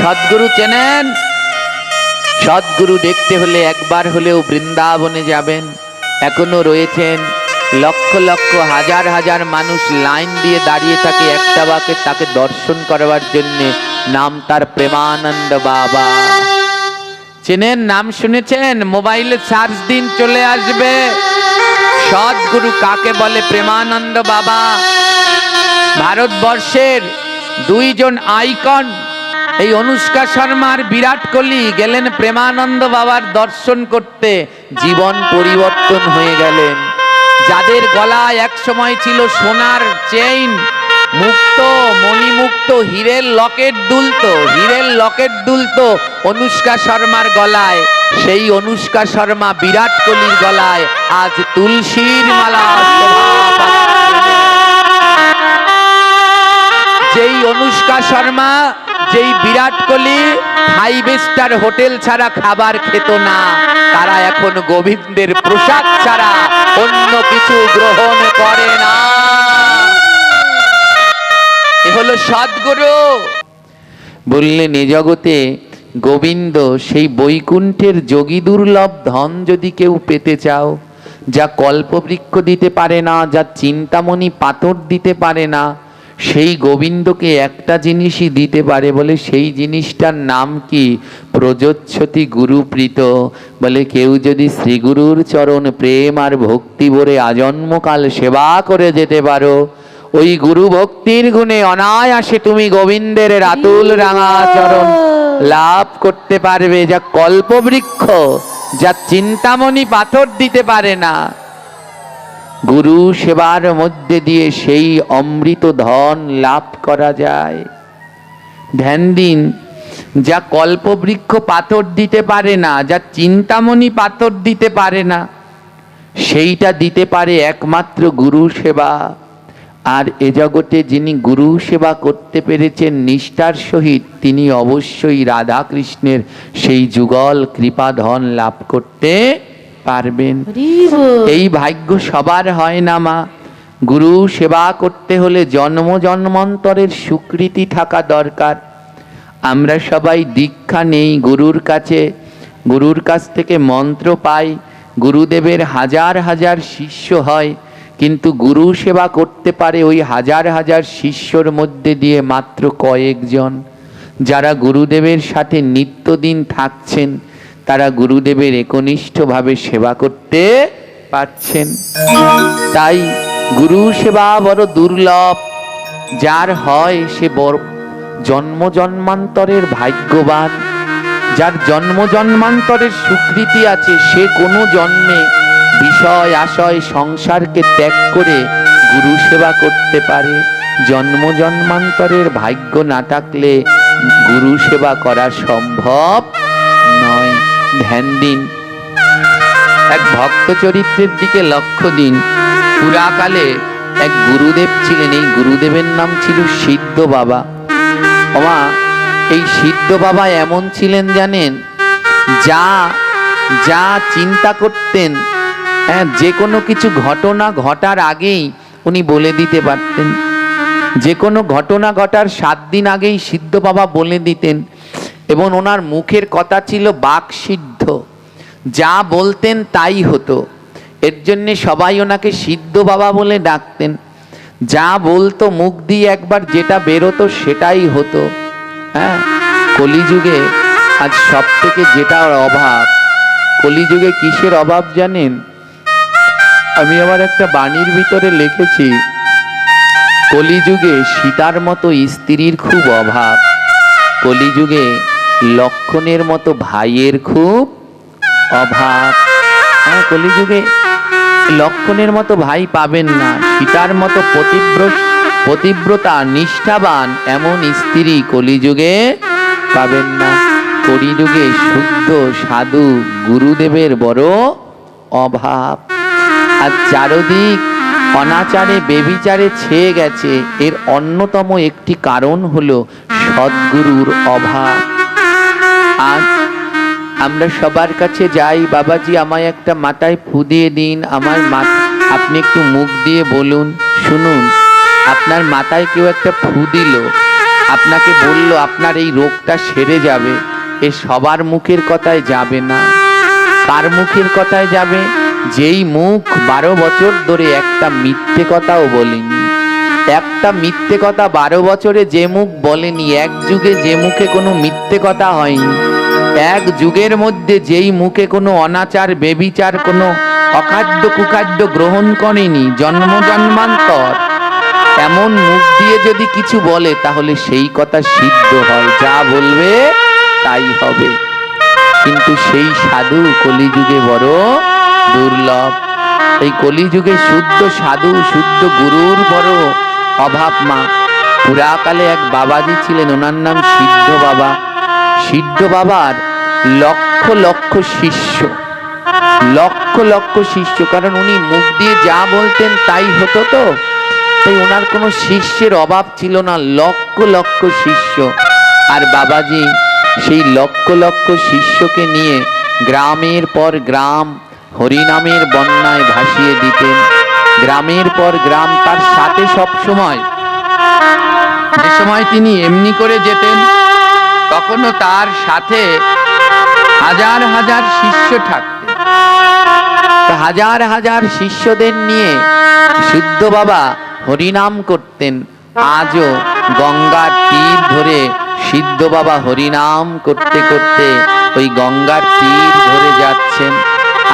সদ্গুরু চেনেন? সদ্গুরু দেখতে হলে একবার হলেও বৃন্দাবনে যাবেন। এখনো রয়েছেন লক্ষ লক্ষ হাজার হাজার মানুষ লাইন দিয়ে দাঁড়িয়ে থাকে একটা বাকে তাকে দর্শন করবার জন্য। নাম তার প্রেমানন্দ বাবা। চেনেন? নাম শুনেছেন? মোবাইলে সার্চ দিন, চলে আসবে। সদ্গুরু কাকে বলে? প্রেমানন্দ বাবা। ভারতবর্ষের দুইজন আইকন, এই অনুষ্কা শর্মা আর বিরাট কোহলি গেলেন প্রেমানন্দ বাবার দর্শন করতে, জীবন পরিবর্তন হয়ে গেলেন। যাদের গলায় এক সময় ছিল সোনার চেইন, মুক্ত মণিমুক্ত হীরের লকেট দুলতো অনুষ্কা শর্মার গলায়, সেই অনুষ্কা শর্মা বিরাট কোহলির গলায় আজ তুলসীর মালা শোভা পাচ্ছে। যেই অনুষ্কা শর্মা, যেই বিরাট কোহলি 5 স্টার হোটেল ছাড়া খাবার খেত না, তারা এখন গোবিন্দের প্রসাদ ছাড়া অন্য কিছু গ্রহণ করে না। এ হলো সদ্গুরু। বললেন এ জগতে গোবিন্দ সেই বৈকুণ্ঠের যোগী দুর্লভ ধন যদি কেউ পেতে চাও, যা কল্পবৃক্ষ দিতে পারে না, যা চিন্তামণি পাথর দিতে পারে না, সেই গোবিন্দকে একটা জিনিসই দিতে পারে। বলে সেই জিনিসটার নাম কি? প্রযোচ্ছতি গুরুপ্রীত। বলে কেউ যদি শ্রীগুরুর চরণ প্রেম আর ভক্তি ভরে আজন্মকাল সেবা করে যেতে পারো, ওই গুরু ভক্তির গুণে অনায়াসে তুমি গোবিন্দের রাতুল রাঙা চরণ লাভ করতে পারবে, যা কল্পবৃক্ষ, যা চিন্তামণি পাথর দিতে পারে না। গুরু সেবার মধ্যে দিয়ে সেই অমৃত ধন লাভ করা যায়। ধ্যান দিন, যা কল্পবৃক্ষ পাথর দিতে পারে না, যা চিন্তামণি পাথর দিতে পারে না, সেইটা দিতে পারে একমাত্র গুরু সেবা। আর এ জগতে যিনি গুরু সেবা করতে পেরেছেন নিষ্ঠার সহিত, তিনি অবশ্যই রাধা কৃষ্ণের সেই যুগল কৃপা ধন লাভ করতে পারবেন। এই ভাগ্য সবার হয় না মা। গুরু সেবা করতে হলে জন্ম জন্মান্তরের স্বীকৃতি থাকা দরকার। আমরা সবাই দীক্ষা নেই গুরুর কাছে, গুরুর কাছ থেকে মন্ত্র পাই, গুরুদেবের হাজার হাজার শিষ্য হয়, কিন্তু গুরু সেবা করতে পারে ওই হাজার হাজার শিষ্যর মধ্যে দিয়ে মাত্র কয়েকজন। যারা গুরুদেবের সাথে নিত্যদিন থাকছেন, তারা গুরুদেবের একনিষ্ঠভাবে সেবা করতে পারছেন। তাই গুরু সেবা বড় দুর্লভ। যার হয় সে বড় জন্ম জন্মান্তরের ভাগ্যবান। যার জন্ম জন্মান্তরের স্বীকৃতি আছে, সে কোনো জন্মে বিষয় আশয় সংসারকে ত্যাগ করে গুরু সেবা করতে পারে। জন্ম জন্মান্তরের ভাগ্য না থাকলে গুরু সেবা করা সম্ভব নয়। ধ্যান দিন, এক ভক্ত চরিত্রের দিকে লক্ষ্য দিন। পুরাকালে এক গুরুদেব ছিলেন, এই গুরুদেবের নাম ছিল সিদ্ধ বাবা। ওমা, এই সিদ্ধ বাবা এমন ছিলেন জানেন, যা যা চিন্তা করতেন, যে কোনো কিছু ঘটনা ঘটার আগেই উনি বলে দিতে পারতেন। যে কোনো ঘটনা ঘটার 7 দিন আগেই সিদ্ধ বাবা বলে দিতেন। এবং ওনার মুখের কথা ছিল বাকসিদ্ধ, যা বলতেন তাই হতো। এর জন্যে সবাই ওনাকে সিদ্ধ বাবা বলে ডাকতেন। যা বলতো মুখ দিয়ে একবার যেটা বেরোতো সেটাই হতো। হ্যাঁ, কলিযুগে আজ সব থেকে যেটার অভাব, কলিযুগে কিসের অভাব জানেন? আমি আমার একটা বাণীর ভিতরে লিখেছি, কলিযুগে সীতার মতো স্ত্রীর খুব অভাব, কলিযুগে লক্ষণের মতো ভাইয়ের খুব অভাব। হ্যাঁ, কলিযুগে লক্ষণের মতো ভাই পাবেন না, সীতার মতো পতিব্রতা নিষ্ঠাবান এমন স্ত্রী কলিযুগে পাবেন না। কলিযুগে শুদ্ধ সাধু গুরুদেবের বড় অভাব। আর চারদিক অনাচারে বেবিচারে ছেয়ে গেছে। এর অন্যতম একটি কারণ হলো সদ্গুরুর অভাব। আজ আমরা সবার কাছে যাই, বাবাজি আমায় একটা মাথায় ফু দিয়ে দিন, আমার আপনি একটু মুখ দিয়ে বলুন, শুনুন। আপনার মাথায় কেউ একটা ফু দিল, আপনাকে বলল আপনার এই রোগটা সেরে যাবে, এ সবার মুখের কথায় যাবে না। কার মুখের কথায় যাবে? যেই মুখ 12 বছর ধরে একটা মিথ্যে কথাও বলেনি। একটা মিথ্যে কথা 12 বছরে যে মুখ বলেনি, এক যুগে যে মুখে কোনো মিথ্যে কথা হয়নি, এক যুগের মধ্যে যেই মুখে কোনো অনাচার বেবিচার কোনো অখাদ্য কুখাদ্য গ্রহণ করেনি জন্ম জন্মান্তর, এমন মুখ দিয়ে যদি কিছু বলে তাহলে সেই কথা সিদ্ধ হয়, যা বলবে তাই হবে। কিন্তু সেই সাধু কলিযুগে বড় দুর্লভ। এই কলিযুগে শুদ্ধ সাধু শুদ্ধ গুরুর বড় অভাব মা। পুরাকালে এক বাবাজি ছিলেন, ওনার নাম সিদ্ধ বাবা। সিদ্ধ বাবার লক্ষ লক্ষ শিষ্য, লক্ষ লক্ষ শিষ্য, কারণ উনি মুখ দিয়ে যা বলতেন তাই হতো, তো তাই ওনার কোনো শিষ্যের অভাব ছিল না, লক্ষ লক্ষ শিষ্য। আর বাবাজি সেই লক্ষ লক্ষ শিষ্যকে নিয়ে গ্রামের পর গ্রাম হরিনামের বন্যায় ভাসিয়ে দিতেন, গ্রামের পর গ্রাম। তার সাথে সব সময়, যে সময় তিনি এমনি করে যেতেন, তখনও তার সাথে হাজার হাজার শিষ্য থাকতেন। হাজার হাজার শিষ্যদের নিয়ে শুদ্ধ বাবা হরিনাম করতেন। আজও গঙ্গার তীর ধরে সিদ্ধ বাবা হরিনাম করতে করতে ওই গঙ্গার তীর ধরে যাচ্ছেন।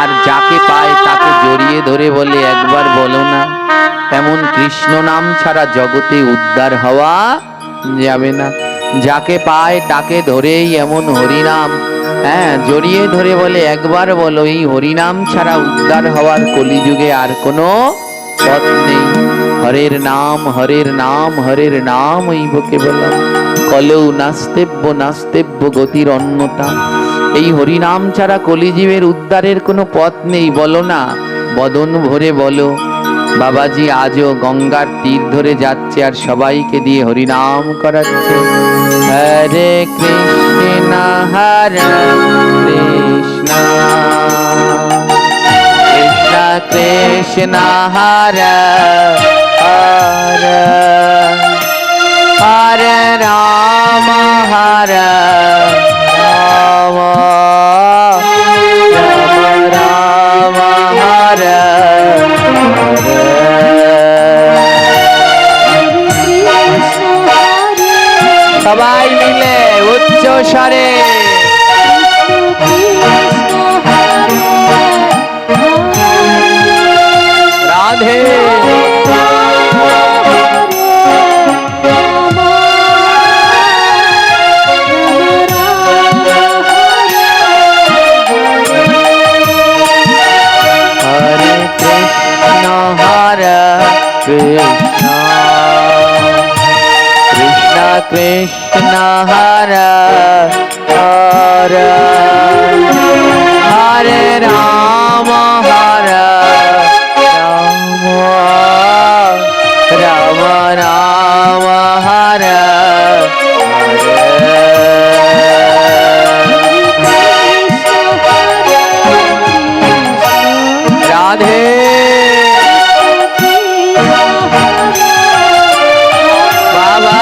আর যাকে পায় তাকে জড়িয়ে ধরে বলে, একবার বলো না, এমন কৃষ্ণ নাম ছাড়া জগতে উদ্ধার হওয়া যাবে না। যাকে পায় তাকে ধরেই এমন হরিনাম, জড়িয়ে ধরে বলে, একবার বলো, এই হরিনাম ছাড়া উদ্ধার হওয়ার কলিযুগে আর কোনো পথ নেই। হরের নাম হরের নাম হরের নাম ওইব কেবলম, কলৌ নাস্তেব্য নাস্তেব্য গতির অন্যতা। এই হরিনাম ছাড়া কলিজীবের উদ্ধারের কোনো পথ নেই, বলো না, বদন ভরে বলো। বাবাজি আজও গঙ্গার তীর ধরে যাচ্ছে আর সবাইকে দিয়ে হরিনাম করাচ্ছে। হরে কৃষ্ণ হরে কৃষ্ণ কৃষ্ণ কৃষ্ণ হরে হরে হরে রাম হরে রাম রাম রাম হরে সবাই মিলে উচ্চ স্বরে রাধে হরে কৃষ্ণ হরে কৃষ্ণ কৃষ্ণ কৃষ্ণ হরে হরে হরে রাম হরে রাম রাম রাম হরে রাধে বাবা।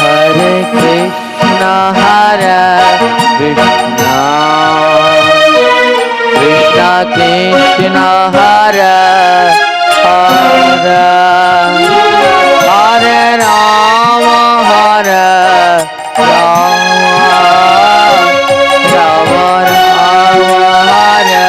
হরে কৃষ্ণ হরে কৃষ্ণ কৃষ্ণ কৃষ্ণ হরে হরে হরে রাম হরে রাম রাম রাম হরে হরে।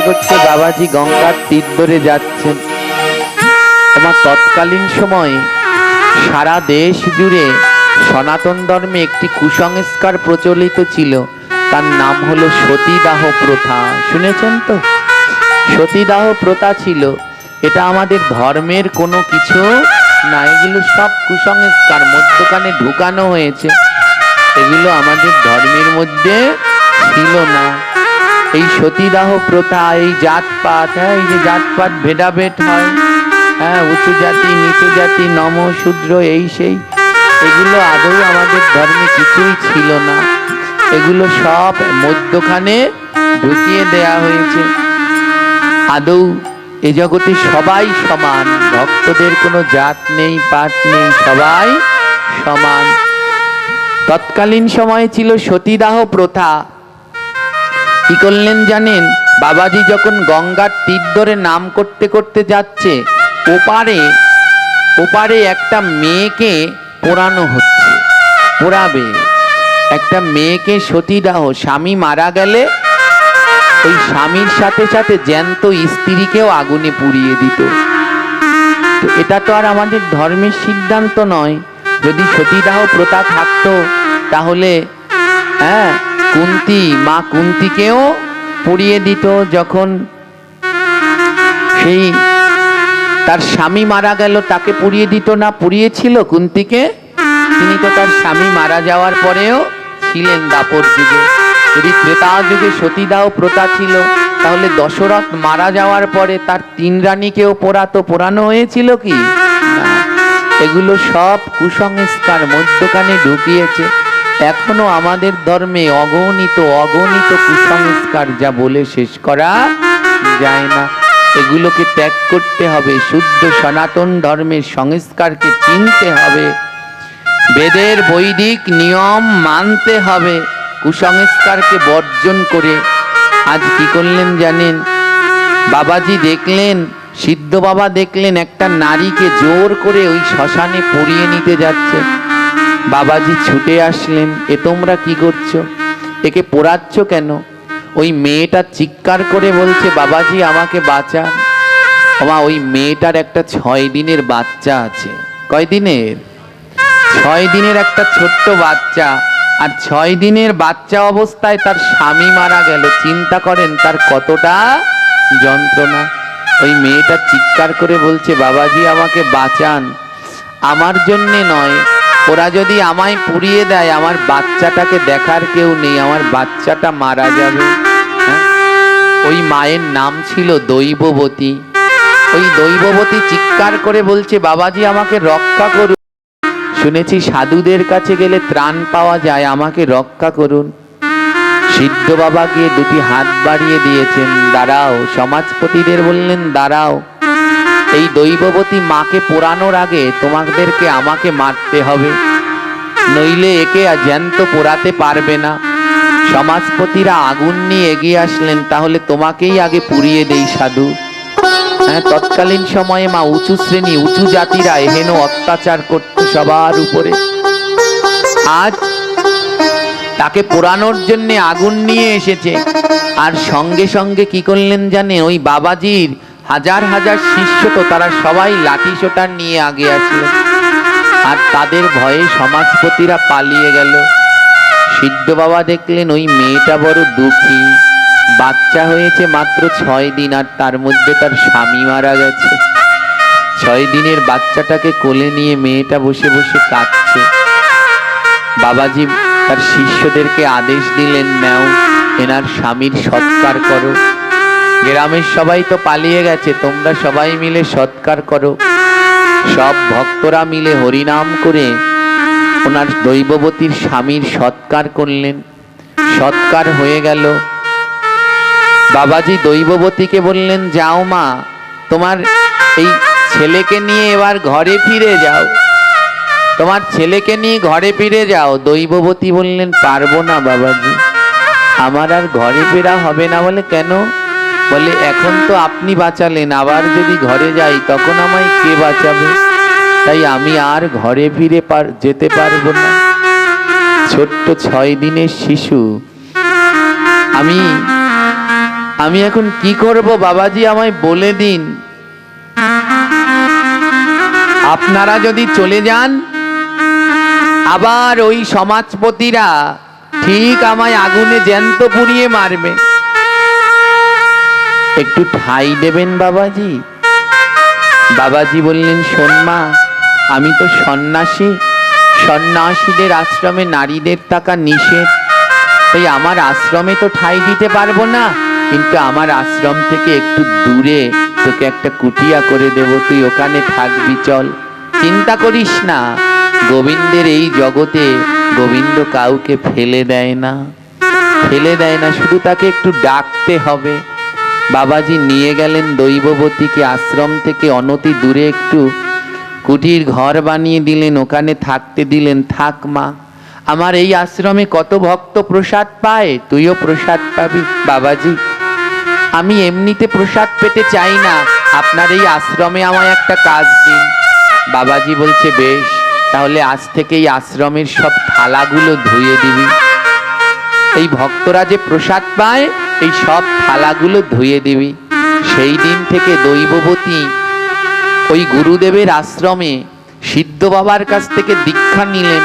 করতে বাবাজি গঙ্গার তীর ধরে যাচ্ছেন। তোমার তৎকালীন সময়ে সারা দেশ জুড়ে সনাতন ধর্মে একটি কুসংস্কার প্রচলিত ছিল তার নাম হলো সতীদাহ প্রথা। শুনেছেন তো? সতীদাহ প্রথা ছিল। এটা আমাদের ধর্মের কোনো কিছু না, এগুলো সব কুসংস্কার মধ্যখানে ঢুকানো হয়েছে। এগুলো আমাদের ধর্মের মধ্যে ছিল না। এই সতীদাহ প্রথা, এই জাতপাত, হ্যাঁ, এই যে জাতপাত ভেদাভেদ হয়, হ্যাঁ, উঁচু জাতি নিচু জাতি, নম শূদ্র, এই সেই, এগুলো আদৌ আমাদের ধর্মে কিছুই ছিল না। এগুলো সব মধ্যখানে ঢুকিয়ে দেয়া হয়েছে। আদৌ এ জগতে সবাই সমান, ভক্তদের কোনো জাত নেই, পাত নেই, সবাই সমান। তৎকালীন সময়ে ছিল সতীদাহ প্রথা। কি করলেন জানেন? বাবাজি যখন গঙ্গার তীর ধরে নাম করতে করতে যাচ্ছে, ওপারে একটা মেয়েকে পোড়ানো হচ্ছে, পোড়াবে একটা মেয়েকে। সতীদাহ, স্বামী মারা গেলে ওই স্বামীর সাথে সাথে জ্যান্ত স্ত্রীকেও আগুনে পুড়িয়ে দিত। তো এটা তো আর আমাদের ধর্মের সিদ্ধান্ত নয়। যদি সতীদাহ প্রথা থাকতো তাহলে হ্যাঁ, মা কুন্তিকেও পুড়িয়ে দিত। যখন সেই তার স্বামী মারা গেল তাকে পুড়িয়ে দিত না? পুড়িয়েছিল কুন্তিকে। তিনি তো তার স্বামী মারা যাওয়ার পরেও ছিলেন দাপর যুগে। যদি ত্রেতা যুগে সতীদাহ প্রথা ছিল, তাহলে দশরথ মারা যাওয়ার পরে তার 3 রানীকেও পোড়ানো হয়েছিল কি না? এগুলো সব কুসংস্কার মধ্যখানে ঢুকিয়েছে। এখনো আমাদের ধর্মে অগণিত কুসংস্কার, যা বলে শেষ করা যায় না। এগুলোকে ত্যাগ করতে হবে। শুদ্ধ সনাতন ধর্মের সংস্কারকে চিনতে হবে, বেদের বৈদিক নিয়ম মানতে হবে, কুসংস্কারকে বর্জন করে। আজ কি করলেন জানেন? বাবাজি দেখলেন, সিদ্ধ বাবা দেখলেন একটা নারীকে জোর করে ওই শ্মশানে পুড়িয়ে নিতে যাচ্ছে। বাবাজি ছুটে আসলেন, এ তোমরা কি করছো? একে পোড়াচ্ছ কেন? ওই মেয়েটা চিৎকার করে বলছে, বাবাজি আমাকে বাঁচান। ওই মেয়েটার একটা 6 দিনের বাচ্চা আছে। কয় দিনের? 6 দিনের একটা ছোট্ট বাচ্চা। আর 6 দিনের বাচ্চা অবস্থায় তার স্বামী মারা গেল। চিন্তা করেন তার কতটা যন্ত্রণা। ওই মেয়েটা চিৎকার করে বলছে, বাবাজি আমাকে বাঁচান। আমার জন্যে নয়, ওরা যদি আমায় পুড়িয়ে দেয়, আমার বাচ্চাটাকে দেখার কেউ নেই, আমার বাচ্চাটা মারা যাবে। ওই মায়ের নাম ছিল দৈববতী। ওই দৈববতী চিৎকার করে বলছে, বাবাজি আমাকে রক্ষা করুন। শুনেছি সাধুদের কাছে গেলে ত্রাণ পাওয়া যায়, আমাকে রক্ষা করুন। সিদ্ধ বাবা গিয়ে 2টি হাত বাড়িয়ে দিয়েছেন, দাঁড়াও। সমাজপতিদের বললেন, দাঁড়াও, এই দৈববতী মাকে পোড়ানোর আগে তোমাদেরকে আমাকে মারতে হবে, নইলে একে জ্যান্ত পোড়াতে পারবে না। সমাজপতিরা আগুন নিয়ে এগিয়ে আসলেন, তাহলে তোমাকেই আগে পুড়িয়ে দেই সাধু। হ্যাঁ, তৎকালীন সময়ে মা উঁচু শ্রেণী, উঁচু জাতিরা এহেন অত্যাচার করত সবার উপরে। আজ তাকে পোড়ানোর জন্য আগুন নিয়ে এসেছে। আর সঙ্গে সঙ্গে কি করলেন জানে? ওই বাবাজির হাজার হাজার শিষ্য, তো তারা সবাই লাঠি সোটা নিয়ে আগে আসলেন। আর তাদের ভয়ে সমাজপতিরা পালিয়ে গেল। সিদ্ধ বাবা দেখলেন ওই মেয়েটা বড় দুঃখী, বাচ্চা হয়েছে মাত্র 6 দিন, আর তার মধ্যে তার স্বামী মারা গেছে। 6 দিনের বাচ্চাটাকে কোলে নিয়ে মেয়েটা বসে বসে কাঁদছে। বাবাজি তার শিষ্যদেরকে আদেশ দিলেন, নাও এনার স্বামীর সৎকার করো। গ্রামের সবাই তো পালিয়ে গেছে, তোমরা সবাই মিলে সৎকার করো। সব ভক্তরা মিলে হরিনাম করে ওনার দৈববতীর স্বামীর সৎকার করলেন। সৎকার হয়ে গেল। বাবাজি দৈববতীকে বললেন, যাও মা, তোমার এই ছেলেকে নিয়ে এবার ঘরে ফিরে যাও, তোমার ছেলেকে নিয়ে ঘরে ফিরে যাও। দৈববতী বললেন, পারবো না বাবাজি, আমার আর ঘরে ফেরা হবে না। বলে কেন? বলে এখন তো আপনি বাঁচালেন, আবার যদি ঘরে যাই তখন আমায় কে বাঁচাবে? তাই আমি আর ঘরে ফিরে যেতে পারবো না। ছোট্ট 6 দিনের শিশু, আমি এখন কি করব বাবাজি, আমায় বলে দিন। আপনারা যদি চলে যান, আবার ওই সমাজপতিরা ঠিক আমায় আগুনে জ্যান্ত পুড়িয়ে মারবে। একটু ঠাঁই দেবেন বাবাজি। বাবাজি বললেন, শোন মা, আমি তো সন্ন্যাসী, সন্ন্যাসীদের আশ্রমে নারীদের থাকা নিষেধ, তাই আমার আশ্রমে তো ঠাঁই দিতে পারবো না, কিন্তু আমার আশ্রম থেকে একটু দূরে তোকে একটা কুটিয়া করে দেব, তুই ওখানে থাকবি, চল। চিন্তা করিস না, গোবিন্দের এই জগতে গোবিন্দ কাউকে ফেলে দেয় না, ফেলে দেয় না, শুধু তাকে একটু ডাকতে হবে। বাবাজি নিয়ে গেলেন দৈববতীকে, আশ্রম থেকে অনতি দূরে একটু কুটির ঘর বানিয়ে দিলেন, ওখানে থাকতে দিলেন। থাক মা, আমার এই আশ্রমে কত ভক্ত প্রসাদ পায়, তুইও প্রসাদ পাবি। বাবাজি, আমি এমনিতে প্রসাদ পেতে চাই না, আপনার এই আশ্রমে আমায় একটা কাজ দিন। বাবাজি বলছে, বেশ, তাহলে আজ থেকে এই আশ্রমের সব থালাগুলো ধুয়ে দিবি। এই ভক্তরা যে প্রসাদ পায়, এই সব থালাগুলো ধুয়ে দিবি। সেই দিন থেকে দৈববতী ওই গুরুদেবের আশ্রমে সিদ্ধ বাবার কাছ থেকে দীক্ষা নিলেন।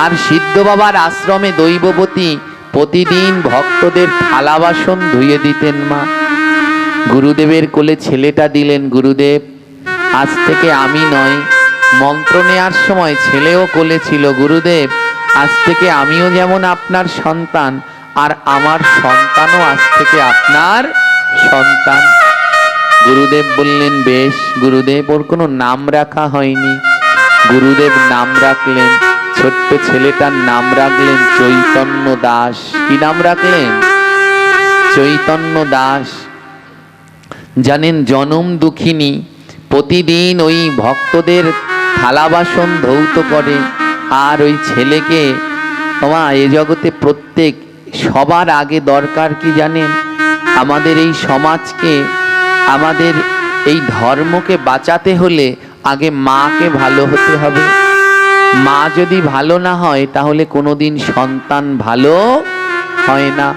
আর সিদ্ধ বাবার আশ্রমে দৈববতী প্রতিদিন ভক্তদের থালা বাসন ধুয়ে দিতেন মা। গুরুদেবের কোলে ছেলেটা দিলেন। গুরুদেব, আজ থেকে আমি নয়, মন্ত্র নেয়ার সময় ছেলেও কোলে ছিল। গুরুদেব, আজ থেকে আমিও যেমন আপনার সন্তান, আর আমার সন্তানও আজ থেকে আপনার সন্তান। গুরুদেব বললেন, বেশ। গুরুদেব, ওর কোনো নাম রাখা হয়নি। গুরুদেব নাম রাখলেন, ছোট্ট ছেলেটার নাম রাখলেন চৈতন্য দাস। কি নাম রাখলেন? চৈতন্য দাস। জানেন, জনম দুঃখিনী প্রতিদিন ওই ভক্তদের থালা বাসন ধৌত করে। আর ওই ছেলেকে, তোমা এ জগতে প্রত্যেক সবার আগে দরকার কি জানেন? আমাদের এই সমাজকে, আমাদের এই ধর্মকে বাঁচাতে হলে আগে মাকে ভালো হতে হবে। মা যদি ভালো না হয়, তাহলে কোনোদিন সন্তান ভালো হয় না।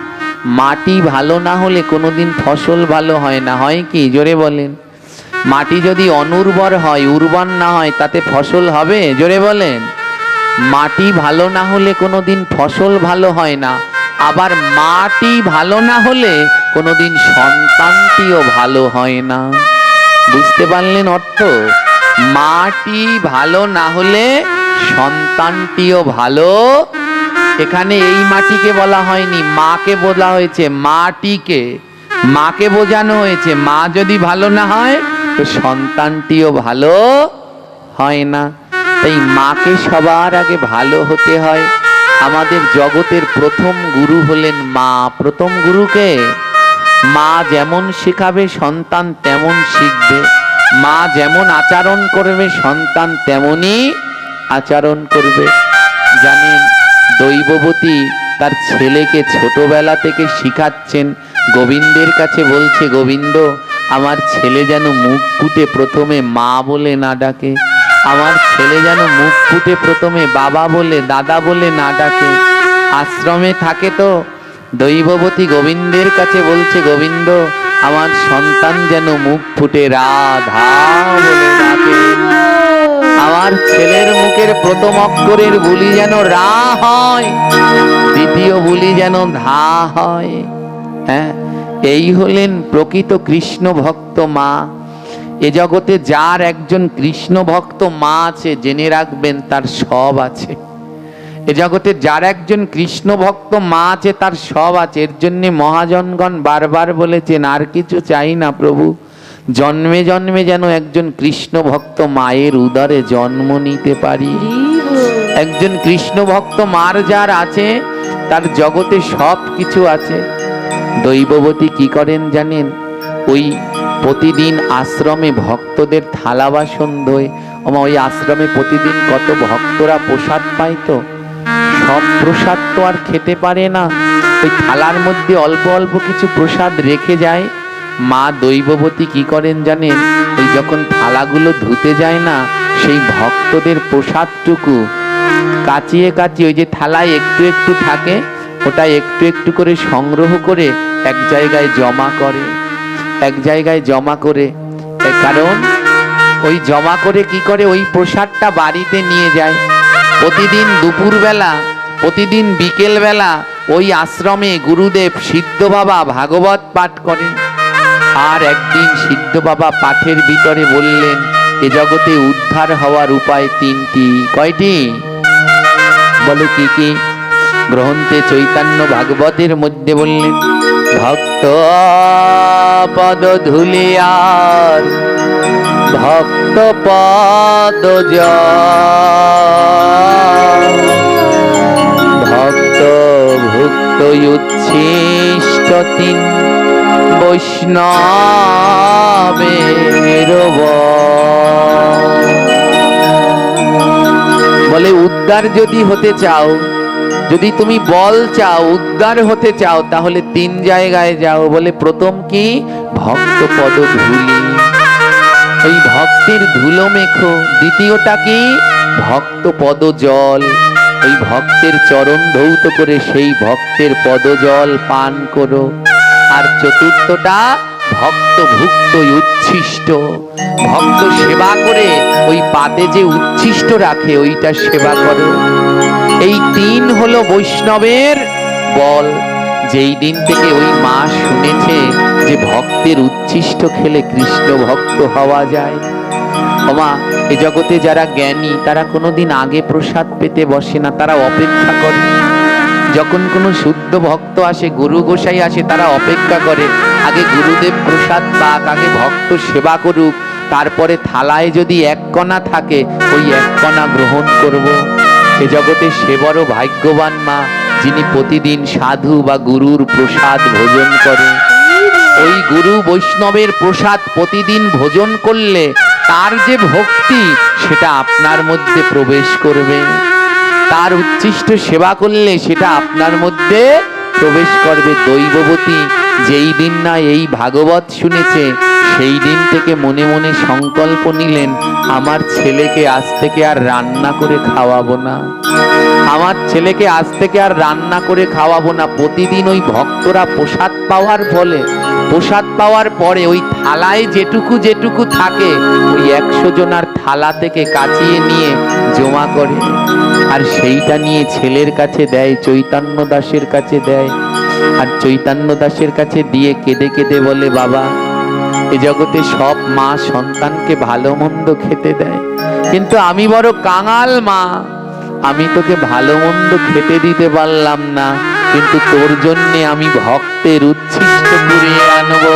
মাটি ভালো না হলে কোনোদিন ফসল ভালো হয় না। হয় কি? জোরে বলেন। মাটি যদি অনুর্বর হয়, উর্বর না হয়, তাতে ফসল হবে? জোরে বলেন। মাটি ভালো না হলে কোনোদিন ফসল ভালো হয় না। আবার মাটি ভালো না হলে কোনোদিন সন্তানটিও ভালো হয় না। বুঝতে পারলেন অর্থ? মাটি ভালো না হলে সন্তানটিও ভালো। এখানে এই মাটিকে বলা হয়নি, মাকে বলা হয়েছে, মাটিকে, মাকে বোঝানো হয়েছে। মা যদি ভালো না হয়, তো সন্তানটিও ভালো হয় না। তাই মাকে সবার আগে ভালো হতে হয়। আমাদের জগতের প্রথম গুরু হলেন মা। প্রথম গুরুকে মা যেমন শেখাবে, সন্তান তেমন শিখবে। মা যেমন আচরণ করবে, সন্তান তেমনই আচরণ করবে। জানেন, দৈববতী তার ছেলেকে ছোটবেলা থেকে শিখাচ্ছেন। গোবিন্দের কাছে বলছে, গোবিন্দ, আমার ছেলে যেন মুখ ফুটে প্রথমে মা বলে না ডাকে, আমার ছেলে যেন মুখ ফুটে প্রথমে বাবা বলে, দাদা বলে না ডাকে। আশ্রমে থাকে তো দৈববতী গোবিন্দের কাছে বলছে, গোবিন্দ, আমার সন্তান যেন মুখ ফুটে রাধা বলে ডাকে, আমার ছেলের মুখের প্রথম অক্ষরের বুলি যেন রা হয়, দ্বিতীয় বুলি যেন ধা হয়। হ্যাঁ, এই হলেন প্রকৃত কৃষ্ণ ভক্ত মা। এ জগতে যার একজন কৃষ্ণ ভক্ত মা আছে, জেনে রাখবেন তার সব আছে। এ জগতে যার একজন কৃষ্ণ ভক্ত মা আছে, তার সব আছে। এর জন্যে মহাজনগণ বারবার বলেছেন, আর কিছু চাই না প্রভু, জন্মে জন্মে যেন একজন কৃষ্ণ ভক্ত মায়ের উদরে জন্ম নিতে পারি। একজন কৃষ্ণ ভক্ত মার যার আছে, তার জগতে সব কিছু আছে। দৈববতী কি করেন জানেন? ওই প্রতিদিন আশ্রমে ভক্তদের থালা বাসন ধোয়। ওই আশ্রমে প্রতিদিন কত ভক্তরা প্রসাদ পায়, তো সব প্রসাদ তো আর খেতে পারে না। ওই থালার মধ্যে অল্প অল্প কিছু প্রসাদ রেখে যায়। মা দৈববতী কি করেন জানেন? ওই যখন থালাগুলো ধুতে যায় না, সেই ভক্তদের প্রসাদটুকু কাচিয়ে কাচিয়ে, ওই যে থালায় একটু একটু থাকে, ওটা একটু একটু করে সংগ্রহ করে এক জায়গায় জমা করে, এক জায়গায় জমা করে। কারণ ওই জমা করে কি করে, ওই প্রসাদটা বাড়িতে নিয়ে যায়। প্রতিদিন দুপুরবেলা প্রতিদিন বিকেল বেলা ওই আশ্রমে গুরুদেব সিদ্ধ বাবা ভাগবত পাঠ করেন। আর একদিন সিদ্ধ বাবা পাঠের ভিতরে বললেন, এ জগতে উদ্ধার হওয়ার উপায় তিনটি। কয়টি? বলে কি কি? গ্রন্থে চৈতন্য ভাগবতের মধ্যে বললেন, ভক্ত পদ ধুলিয়ার ভক্ত পদ ভক্ত ভুক্ত উচ্ছিষ্ট তিন বৈষ্ণবের। বলে উদ্ধার যদি হতে চাও, যদি তুমি বল চাও, উদ্ধার হতে চাও, তাহলে তিন জায়গায় যাও। বলে প্রথম কি? ভক্ত পদ ধুলি, ওই ভক্তের ধুলো মেখো। দ্বিতীয়টা কি? ভক্ত পদ জল, ওই ভক্তের চরণ ধৌত করে সেই ভক্তের পদ জল পান করো। আর চতুর্থটা ভক্ত ভুক্ত উচ্ছিষ্ট, ভক্ত সেবা করে ওই পাতে যে উচ্ছিষ্ট রাখে ওইটা সেবা করো। এই তিন হলো বৈষ্ণবের বল। যেই দিন থেকে ওই মা শুনেছে যে ভক্তের উচ্ছিষ্ট খেলে কৃষ্ণ ভক্ত হওয়া যায়। ওমা, এ জগতে যারা জ্ঞানী তারা কোনোদিন আগে প্রসাদ পেতে বসে না, তারা অপেক্ষা করে। যখন কোনো শুদ্ধ ভক্ত আসে, গুরু গোসাই আসে, তারা অপেক্ষা করে আগে গুরুদেব প্রসাদ পাক, আগে ভক্ত সেবা করুক, তারপরে থালায় যদি এক কণা থাকে ওই এক কণা গ্রহণ করব। এ জগতে সে বড় ভাগ্যবান মা যিনি প্রতিদিন সাধু বা গুরুর প্রসাদ ভোজন করে। ওই গুরু বৈষ্ণবের প্রসাদ প্রতিদিন ভোজন করলে তার যে ভক্তি সেটা আপনার মধ্যে প্রবেশ করবে, তার উচ্ছিষ্ট সেবা করলে সেটা আপনার মধ্যে প্রবেশ করবে। দৈববতী যেই দিন না এই ভাগবত শুনেছে সেই দিন থেকে মনে মনে সংকল্প নিলেন, আমার ছেলেকে আজ থেকে আর রান্না করে খাওয়াবো না, আমার ছেলেকে আজ থেকে আর রান্না করে খাওয়াবো না। প্রতিদিন ওই ভক্তরা প্রসাদ পাওয়ার ফলে, প্রসাদ পাওয়ার পরে ওই থালায় যেটুকু যেটুকু থাকে ওই 100 জনার থালা থেকে কাচিয়ে নিয়ে জমা করে, আর সেইটা নিয়ে ছেলের কাছে দেয়, চৈতন্য দাসের কাছে দেয়। আর চৈতন্য দাসের কাছে দিয়ে কেঁদে কেঁদে বলে, বাবা, এ জগতে সব মা সন্তানকে ভালো মন্দ খেতে দেয়, কিন্তু আমি বড় কাঙাল মা, আমি তোকে ভালো মন্দ খেতে দিতে পারলাম না, কিন্তু তোর জন্য আমি ভক্তের উচ্ছিষ্ট কুড়িয়ে আনবো।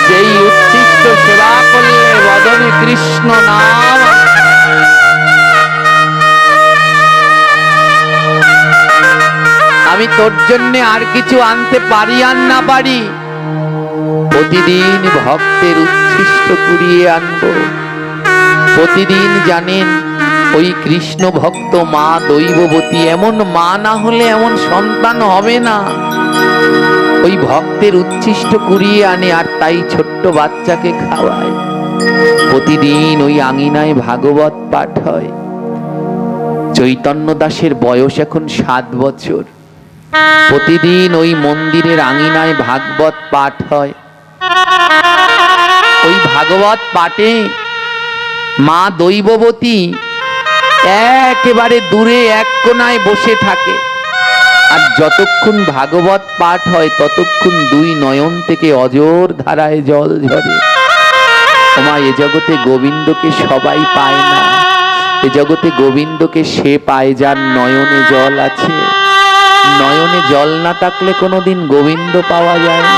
যেই উচ্ছিষ্ট সেবা করলে বদনে কৃষ্ণ নাম, আমি তোর জন্য আর কিছু আনতে পারি আর না পারি, প্রতিদিন ভক্তের উচ্ছিষ্ট কুড়িয়ে আনবো। প্রতিদিন জানেন ওই কৃষ্ণ ভক্ত মা দৈববতী, এমন মা না হলে এমন সন্তান হবে না। ওই ভক্তের উচ্ছিষ্ট কুড়িয়ে আনে আর তাই ছোট্ট বাচ্চাকে খাওয়ায়। প্রতিদিন ওই আঙিনায় ভাগবত পাঠ হয়। চৈতন্য দাসের বয়স এখন 7 বছর। প্রতিদিন ওই মন্দিরের আঙিনায় ভাগবত পাঠ হয়। ওই ভাগবত পাঠে মা দৈববতী একেবারে দূরে এক কোণায় বসে থাকে, আর যতক্ষণ ভাগবত পাঠ হয় ততক্ষণ 2 নয়ন থেকে অজর ধারায় জল ঝরে। ওমা, এ জগতে গোবিন্দকে সবাই পায় না, এ জগতে গোবিন্দকে সে পায় যার নয়নে জল আছে। নয়নে জল না থাকলে কোনোদিন গোবিন্দ পাওয়া যায় না।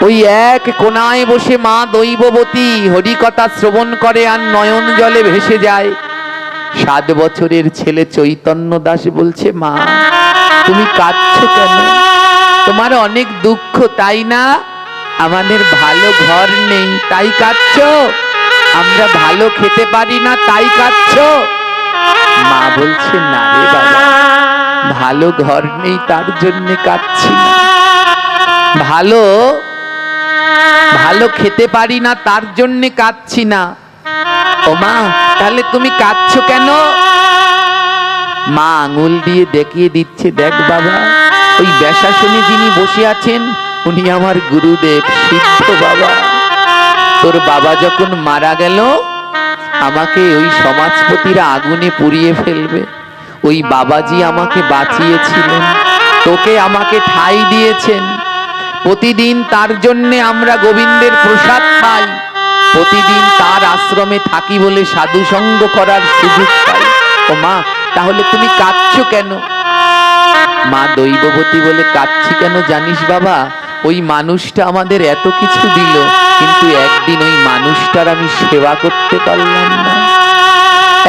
ওই এক কোণায় বসে মা দৈববতী হরিকথা শ্রবণ করে আর নয়ন জলে ভেসে যায়। 7 বছরের ছেলে চৈতন্য দাস বলছে, মা তুমি কাঁদছো কেন? তোমার অনেক দুঃখ তাই না? আমাদের ভালো ঘর নেই তাই কাঁদছো? আমরা ভালো খেতে পারি না তাই কাঁদছো? মা বলছে, না রে বাবা, ভালো ঘর নেই তার জন্য কাঁদছি না, ভালো খেতে পারি না তার জন্য কাঁদছি না। ও মা, তাহলে তুমি কাঁদছো কেন? মা আঙুল দিয়ে দেখিয়ে দিচ্ছে, দেখ বাবা, ওই ব্যাসাসনে যিনি বসে আছেন উনি আমার গুরুদেব সিদ্ধ বাবা। তোর বাবা যখন মারা গেল আমাকে ওই সমাজপতিরা আগুনে পুড়িয়ে ফেলবে, ওই বাবাজি আমাকে বাঁচিয়েছিলেন, তোকে আমাকে ঠাঁই দিয়েছেন। প্রতিদিন তার জন্য আমরা গোবিন্দের প্রসাদ পাই, প্রতিদিন তার আশ্রমে থাকি বলে সাধু সঙ্গ করার সুযোগ পাই। ও মা, তাহলে তুমি কাঁদছো কেন? মা দৈববতী বলে, কাঁদছি কেন জানিস বাবা? ওই মানুষটা আমাদের এত কিছু দিল, কিন্তু একদিন ওই মানুষটার আমি সেবা করতে পারলাম না,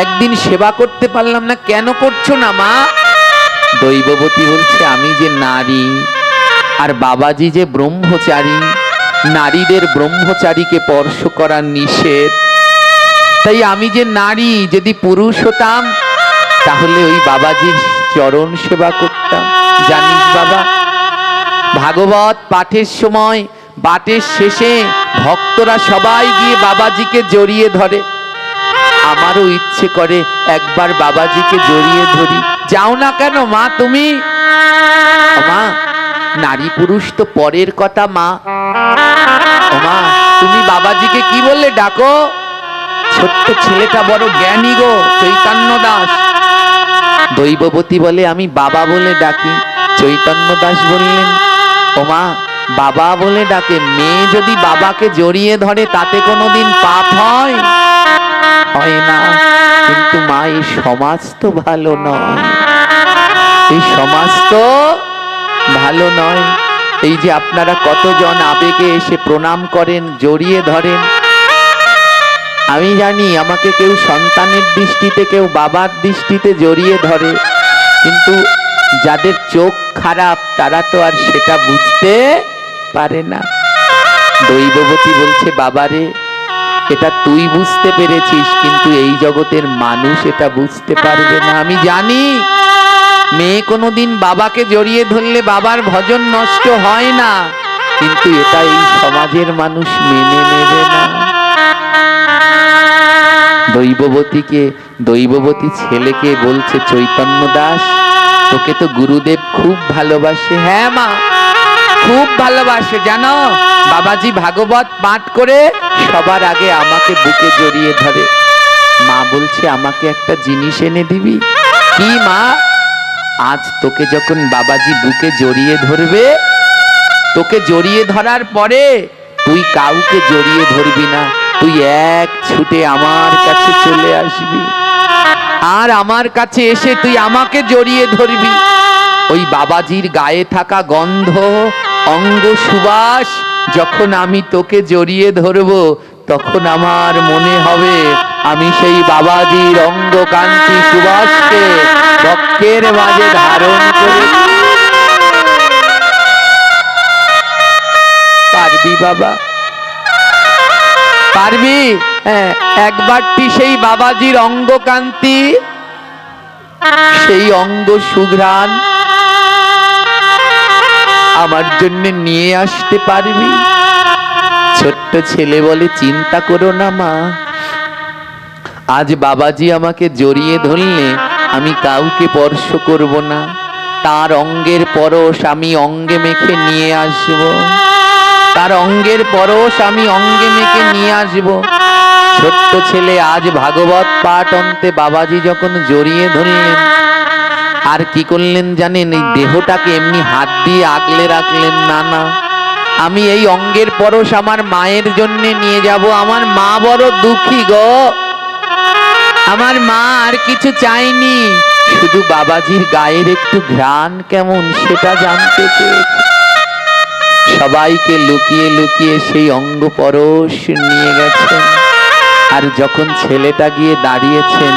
একদিন সেবা করতে পারলাম না। কেন করছো না মা? দৈববতী বলছে, আমি যে নারী আর বাবাজি যে ব্রহ্মচারী, নারীদের ব্রহ্মচারীকে স্পর্শ করা নিষেধ, তাই আমি যে নারী, যদি পুরুষ হতাম তাহলে ওই বাবাজির চরণ সেবা করতাম। জানিস বাবা, ভাগবত পাঠের সময় বাটের শেষে ভক্তরা সবাই গিয়ে বাবাজিকে জড়িয়ে ধরে। আমারও ইচ্ছে করে একবার বাবাজিকে জড়িয়ে ধরি। যাও না কেন মা তুমি? মা, নারী পুরুষ তো পরের কথা মা। ও মা, তুমি বাবাজিকে কি বললে ডাকো? ছোট্ট ছেলেটা বড় জ্ঞানী গো, চৈতন্য দাস। দৈববতী বলে, আমি বাবা বলে ডাকি। চৈতন্য দাস বললেন, ও মা, বাবা বলে ডাকে, মেয়ে যদি বাবাকে জড়িয়ে ধরে তাতে কোনোদিন পাপ হয়? হয় না। কিন্তু মা, এই সমাজ তো ভালো নয়, এই সমাজ তো ভালো নয়। এই যে আপনারা কতজন আবেগে এসে প্রণাম করেন, জড়িয়ে ধরেন। আমি জানি আমাকে কেউ সন্তানের দৃষ্টিতে, কেউ বাবার দৃষ্টিতে জড়িয়ে ধরে, কিন্তু যাদের চোখ খারাপ তারা তো আর সেটা বুঝতে পারে না। দৈববতী বলছে, বাবারে, এটা তুই বুঝতে পেরেছিস, কিন্তু এই জগতের মানুষ এটা বুঝতে পারবে না। আমি জানি মেয়ে কোনোদিন বাবাকে জড়িয়ে ধরলে বাবার ভজন নষ্ট হয় না, কিন্তু এটা এই সমাজের মানুষ মেনে নেবে না। দৈববতী ছেলেকে বলছে, চৈতন্য দাস, তোকে তো গুরুদেব খুব ভালোবাসে। হ্যাঁ মা, খুব ভালোবাসে। জানো, বাবাজি ভাগবত পাঠ করে সবার আগে আমাকে বুকে জড়িয়ে ধরে। মা বলছে, আমাকে একটা জিনিস এনে দিবি? কি মা? আজ তোকে যখন বাবাজি বুকে জড়িয়ে ধরবে, তোকে জড়িয়ে ধরার পরে তুই কাউকে জড়িয়ে ধরবি না, তুই এক ছুটে আমার কাছে চলে আসবি, আর আমার কাছে এসে তুই আমাকে জড়িয়ে ধরবি। ওই বাবাজির গায়ে থাকা গন্ধ, অঙ্গ সুবাস যখন আমি তোকে জড়িয়ে ধরব, তখন আমার মনে হবে আমি সেই বাবাজির অঙ্গ কান্তি সুবাসকে বক্ষের মাঝে ধারণ করে। পারবি বাবা? পারবি? হ্যাঁ, একবারটি সেই বাবাজির অঙ্গ কান্তি, সেই অঙ্গ সুঘ্রাণ আমার জন্য নিয়ে আসতে পারবি? ছোট্ট ছেলে বলে, চিন্তা করো না মা, আজ বাবাজি আমাকে জড়িয়ে ধরলে আমি কাউকে স্পর্শ করব না, তার অঙ্গের পরশ আমি অঙ্গে মেখে নিয়ে আসব, তার অঙ্গের পরশ আমি অঙ্গে মেখে নিয়ে আসব। ছোট্ট ছেলে আজ ভাগবত পাঠ অন্তে বাবাজি যখন জড়িয়ে ধরলেন, আর কি করলেন জানেন? এই দেহটাকে এমনি হাত দিয়ে আগলে রাখলেন না, না, আমি এই অঙ্গের পরশ আমার মায়ের জন্য নিয়ে যাব। আমার মা বড় দুঃখী গো, আমার মা আর কিছু চাইনি, শুধু বাবাজির গায়ের একটু ঘ্রাণ কেমন সেটা জানতে চেয়েছে। সবাইকে লুকিয়ে লুকিয়ে সেই অঙ্গ পরশ নিয়ে গেছেন। আর যখন ছেলেটা গিয়ে দাঁড়িয়েছেন,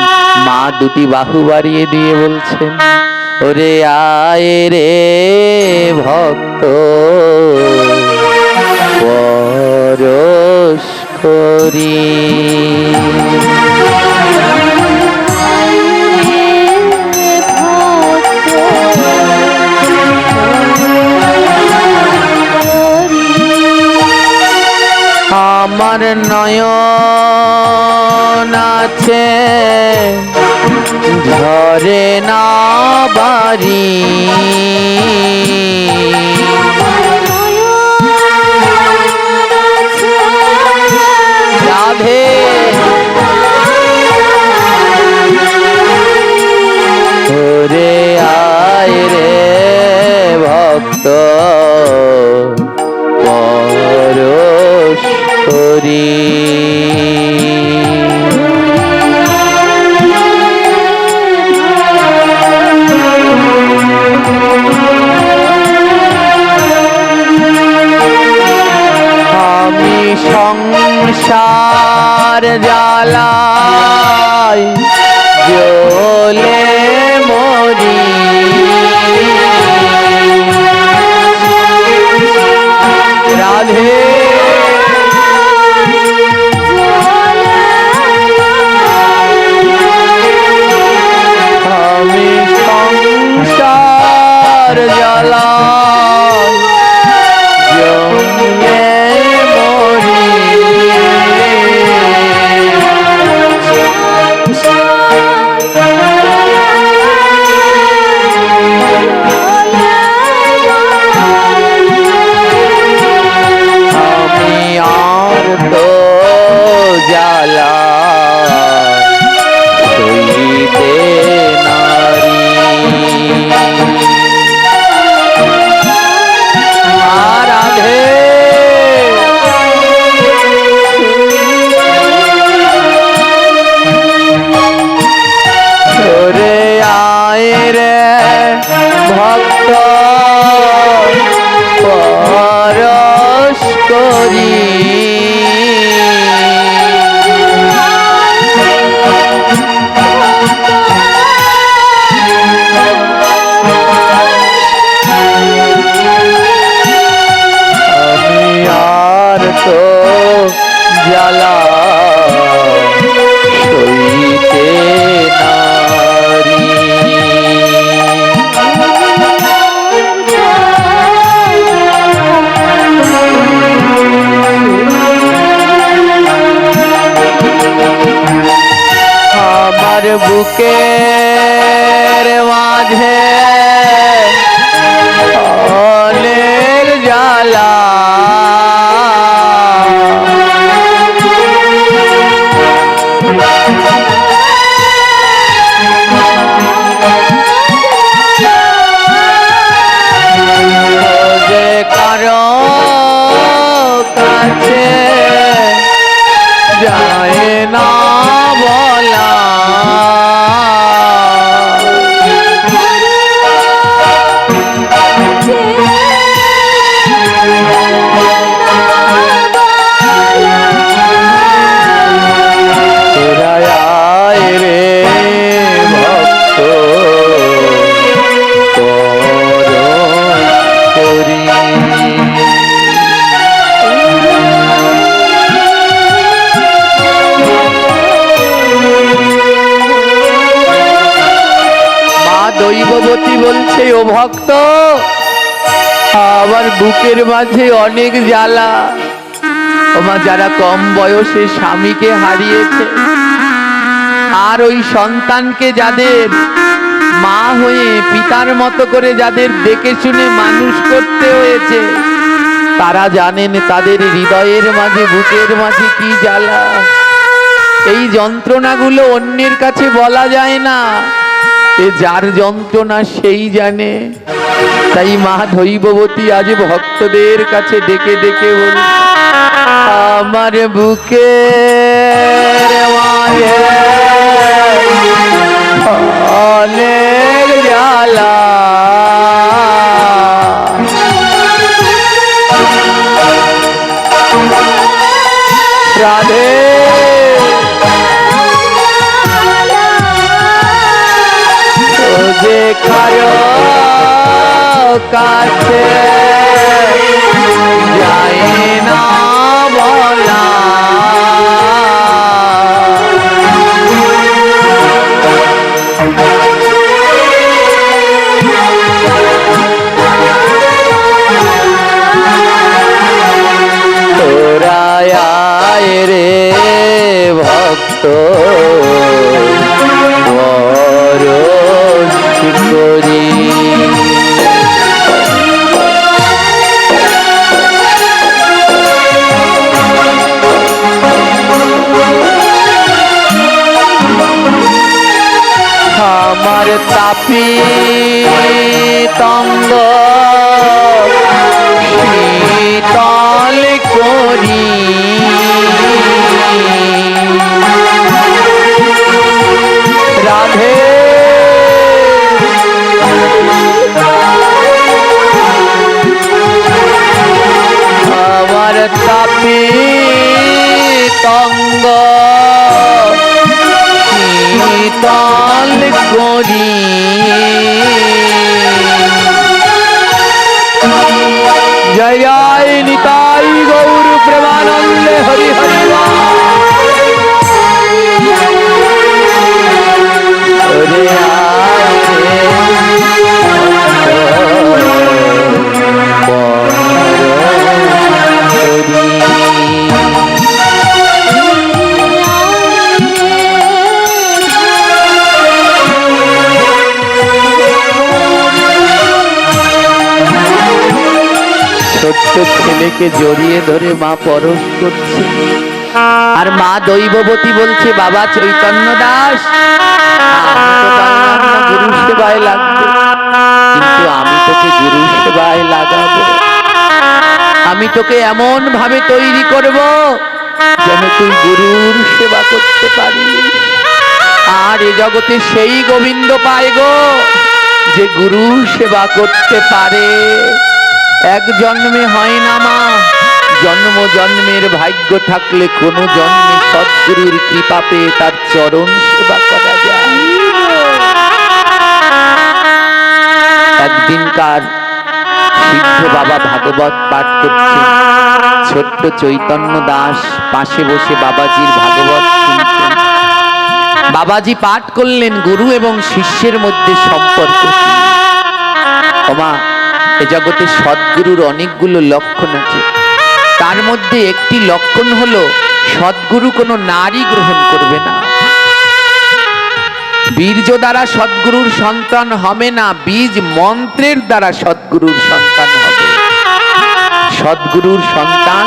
মা দুটি বাহু বাড়িয়ে দিয়ে বলছেন, ওরে আয় রে ভক্ত, পরশ করি। আমার নয়ন আছে ঝরে না বাড়ি, রাধে সংসার জ্বালায় জ্বলে মরি, রাধে আমি সংসার জ্বালায় জ্বলে মরি, আমি আর তো জ্বালা সইতে নারী। রাধে রে আয় রে ভক্ত পরশ করি, আমি আর তো জ্বালা সইতে নারী। আমার বুকের মাঝে অনেক জ্বালা, যে কারো কাছে যায় না বলা, তোরা আয় রে ভক্ত পরশ করি। মা দৈববতী বলছে, ও ভক্ত আমার বুকের মাঝে অনেক জ্বালা। ওমা যারা কম বয়সে স্বামীকে হারিয়েছে আর ওই সন্তানকে যাদের মা হয়ে পিতার মতো করে যাদের দেখে শুনে মানুষ করতে হয়েছে, তারা জানেন তাদের হৃদয়ের মাঝে বুকের মাঝে কি জ্বালা। এই যন্ত্রণাগুলো অন্যের কাছে বলা যায় না, এ যার যন্ত্রণা সেই জানে। তাই মা দৈববতী আজ ভক্তদের কাছে ডেকে ডেকে বল, আমার বুকের মাঝে অনেক জ্বালা, রাধে যে কারো কাছে যায় না বলা, তোরা আয় রে ভক্ত পরশ করি। আমার তাপি তঙ্গ শীতল করি, রাধে আমার তাপি অঙ্গ শীতল করি জয় জয় নিতাই গৌর প্রেমানন্দে হরি হরি ছোট্ট ছেলেকে জড়িয়ে ধরে মা পরশ করছে আর মা দৈববতী বলছে বাবা চৈতন্য দাস আমি তো পারলাম না গুরু সেবায় লাগবে, কিন্তু আমি তোকে গুরু সেবায় লাগাবো। আমি তোকে এমন ভাবে তৈরি করব যেন তুই গুরুর সেবা করতে পারিস। আর এ জগতে সেই গোবিন্দ পায় গো যে গুরু সেবা করতে পারে। এক জন্মে হয় না মা, জন্ম জন্মের ভাগ্য থাকলে কোন জন্মে সদ্গুরুর কৃপা পেয়ে তার চরণ সেবা করা যায়। একদিনকার সিদ্ধ বাবা ভাগবত পাঠ করছেন, ছোট্ট চৈতন্য দাস পাশে বসে বাবাজির ভাগবত শুনছেন। বাবাজি পাঠ করলেন গুরু এবং শিষ্যের মধ্যে সম্পর্ক। ওমা, এ জগতে সদ্গুরুর অনেকগুলো লক্ষণ আছে, তার মধ্যে একটি লক্ষণ হলো সদ্গুরু কোনো নারী গ্রহণ করবে না। বীর্য দ্বারা সদ্গুরুর সন্তান হবে না, বীজ মন্ত্রের দ্বারা সদ্গুরুর সন্তান হবে। সদ্গুরুর সন্তান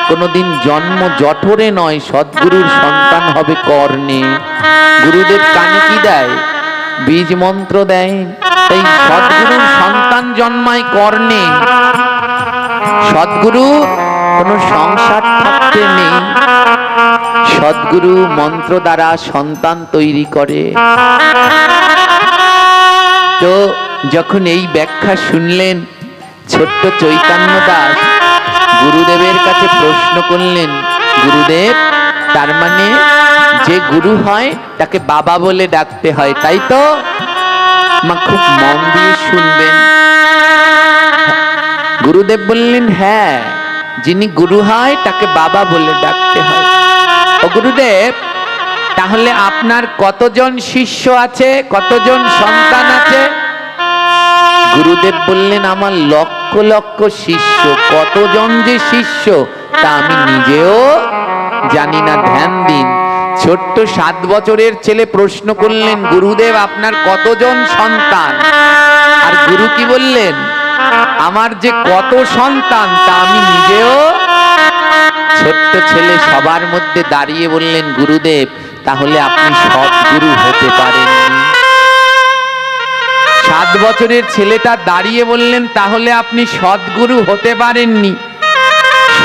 কোনোদিন জন্ম জঠরে নয়, সদ্গুরুর সন্তান হবে কর্ণে। গুরুদেব কানে কি দেয়? বীজ মন্ত্র দেয়। তাই সদ্গুরুর সন্তান জন্মায় কর্ণে। সদ্গুরু কোনো সংসার থাকতে নেই, সদ্গুরু মন্ত্র দ্বারা সন্তান তৈরি করে। তো যখন এই ব্যাখ্যা শুনলেন ছোট্ট চৈতন্য দাস গুরুদেবের কাছে প্রশ্ন করলেন, গুরুদেব তার মানে যে গুরু হয় তাকে বাবা বলে ডাকতে হয়, তাই তো? মা খুব মন দিয়ে শুনবেন। গুরুদেব বললেন, হ্যাঁ, যিনি গুরু হয় তাকে বাবা বলে ডাকতে হয়। ও গুরুদেব, তাহলে আপনার কতজন শিষ্য আছে, কতজন সন্তান আছে? গুরুদেব বললেন, আমার লক্ষ লক্ষ শিষ্য। কতজন যে শিষ্য তা আমি নিজেও জানি না, ধ্যান দিন। ছোট্ট 7 বছরের ছেলে প্রশ্ন করলেন, গুরুদেব আপনার কতজন সন্তান? আর গুরু কি বললেন, আমার যে কত সন্তান তা আমি নিজেও। ছোট্ট ছেলে সবার মধ্যে দাঁড়িয়ে বললেন, গুরুদেব তাহলে আপনি সদ্গুরু হতে পারেননি। 7 বছরের ছেলেটা দাঁড়িয়ে বললেন, তাহলে আপনি সদ্গুরু হতে পারেননি।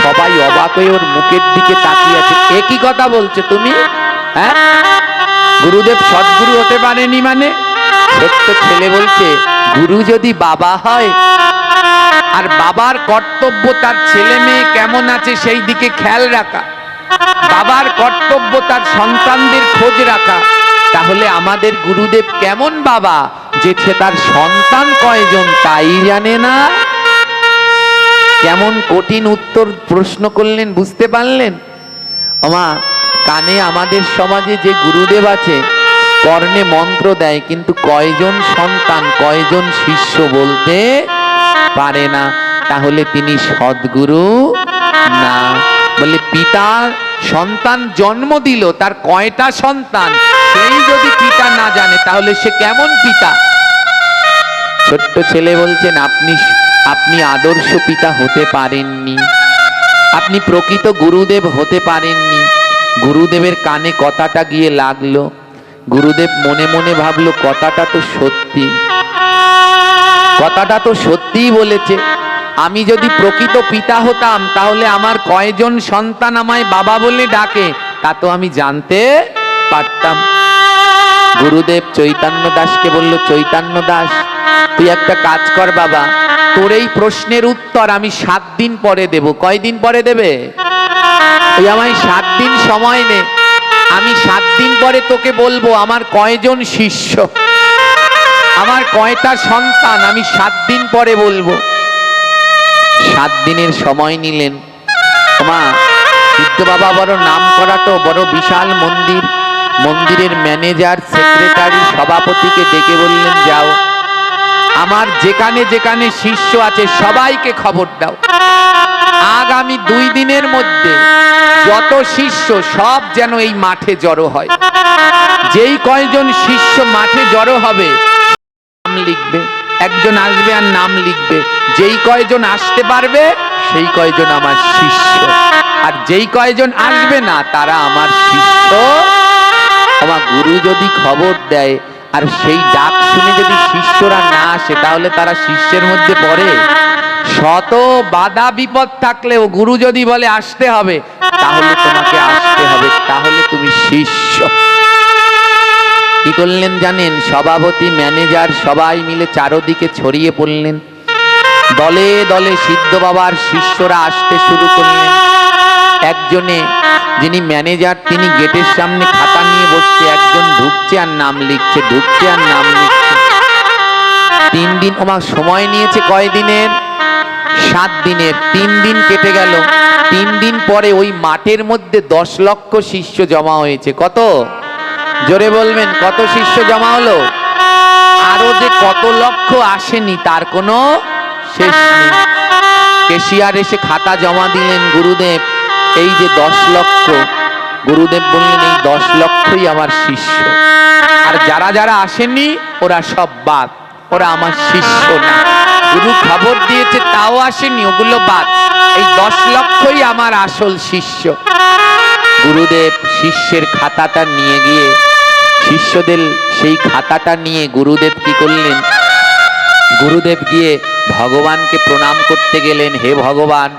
সবাই অবাক হয়ে ওর মুখের দিকে তাকিয়ে আছে। একই কথা বলছে তুমি? হ্যাঁ, গুরুদেব সদ্গুরু হতে পারেনি মানে? ছোট্ট ছেলে বলছে, গুরু যদি বাবা হয়, আর বাবার কর্তব্য তার ছেলে মেয়ে কেমন আছে সেই দিকে খেয়াল রাখা, বাবার কর্তব্য তার সন্তানদের খোঁজ রাখা, তাহলে আমাদের গুরুদেব কেমন বাবা যে সে তার সন্তান কয়জন তাই জানে না? কেমন কঠিন উত্তর প্রশ্ন করলেন, বুঝতে পারলেন? ওমা, কানে আমাদের সমাজে যে গুরুদেব আছে কর্ণে মন্ত্র দেয়, কিন্তু কয়জন সন্তান কয়জন শিষ্য বলতে পারে না, তাহলে তিনি সদ্গুরু না। বলে পিতা সন্তান জন্ম দিল, তার কয়টা সন্তান সেই যদি পিতা না জানে তাহলে সে কেমন পিতা? ছোট্ট ছেলে বলছেন, আপনি আদর্শ পিতা হতে পারেননি, আপনি প্রকৃত গুরুদেব হতে পারেননি। গুরুদেবের কানে কথাটা গিয়ে লাগলো। গুরুদেব মনে মনে ভাবলো, কথাটা তো সত্যি, কথাটা তো সত্যিই বলেছে। আমি যদি প্রকৃত পিতা হতাম তাহলে আমার কয়জন সন্তান আমায় বাবা বলে ডাকে তা তো আমি জানতে পারতাম। গুরুদেব চৈতন্য দাসকে বলল, চৈতন্য দাস তুই একটা কাজ কর বাবা, তোর এই প্রশ্নের উত্তর আমি 7 দিন পরে দেব। কয়দিন পরে দেবে? ওই আমায় 7 দিন সময় নে, আমি 7 দিন পরে তোকে বলবো আমার কয়জন শিষ্য, আমার কয়টা সন্তান, আমি 7 দিন পরে বলবো। 7 দিনের সময় নিলেন। মা সিদ্ধ বাবা বড় নাম করা তো, বড় বিশাল মন্দির, মন্দিরের ম্যানেজার, সেক্রেটারি, সভাপতিকে ডেকে বললেন, যাও আমার যেখানে যেখানে শিষ্য আছে সবাইকে খবর দাও, আগামী 2 দিনের মধ্যে যত শিষ্য সব যেন এই মাঠে জড়ো হয়। যেই কয়জন শিষ্য মাঠে জড়ো হবে নাম লিখবে, একজন আসবে আর নাম লিখবে, যেই কয়জন আসতে পারবে সেই কয়জন আমার শিষ্য, আর যেই কয়জন আসবে না তারা আমার শিষ্য। আমার গুরু যদি খবর দেয় আর সেই ডাক শুনে যদি শিষ্যরা না আসে তাহলে তারা শিষ্যের মধ্যে পড়ে? শত বাধা বিপদ থাকলেও গুরু যদি বলে আসতে হবে, তাহলে তোমাকে আসতে হবে, তাহলে তুমি শিষ্য। কি করলেন জানেন? সভাপতি, ম্যানেজার সবাই মিলে চারদিকে ছড়িয়ে পড়লেন। দলে দলে সিদ্ধ বাবার শিষ্যরা আসতে শুরু করলেন। একজনে, যিনি ম্যানেজার, তিনি গেটের সামনে খাতা নিয়ে বসছে, একজন ঢুকছে আর নাম লিখছে, ঢুকছে আর নাম লিখছে। 3 দিন আমার সময় নিয়েছে, কয় দিনের? 7 দিনের। 3 দিন কেটে গেল। 3 দিন পরে ওই মাঠের মধ্যে 10 লক্ষ শিষ্য জমা হয়েছে। কত? জোরে বলবেন, কত শিষ্য জমা হলো? আরো যে কত লক্ষ আসেনি তার কোনো শেষ নেই। কেশিয়ার এসে খাতা জমা দিলেন, গুরুদেব এই যে 10 লক্ষ। গুরুদেব বললেন, এই 10 লক্ষই আমার শিষ্য, আর যারা যারা আসেনি ওরা সব বাদ, ওরা আমার শিষ্য না। গুরু খবর দিয়েছে তাও আসেনি, ওগুলো বাদ, এই 10 লক্ষই আমার আসল শিষ্য। গুরুদেব শিষ্যের খাতাটা নিয়ে গিয়ে, শিষ্যদের সেই খাতাটা নিয়ে গুরুদেব কি করলেন? গুরুদেব গিয়ে ভগবানকে প্রণাম করতে গেলেন। হে ভগবান,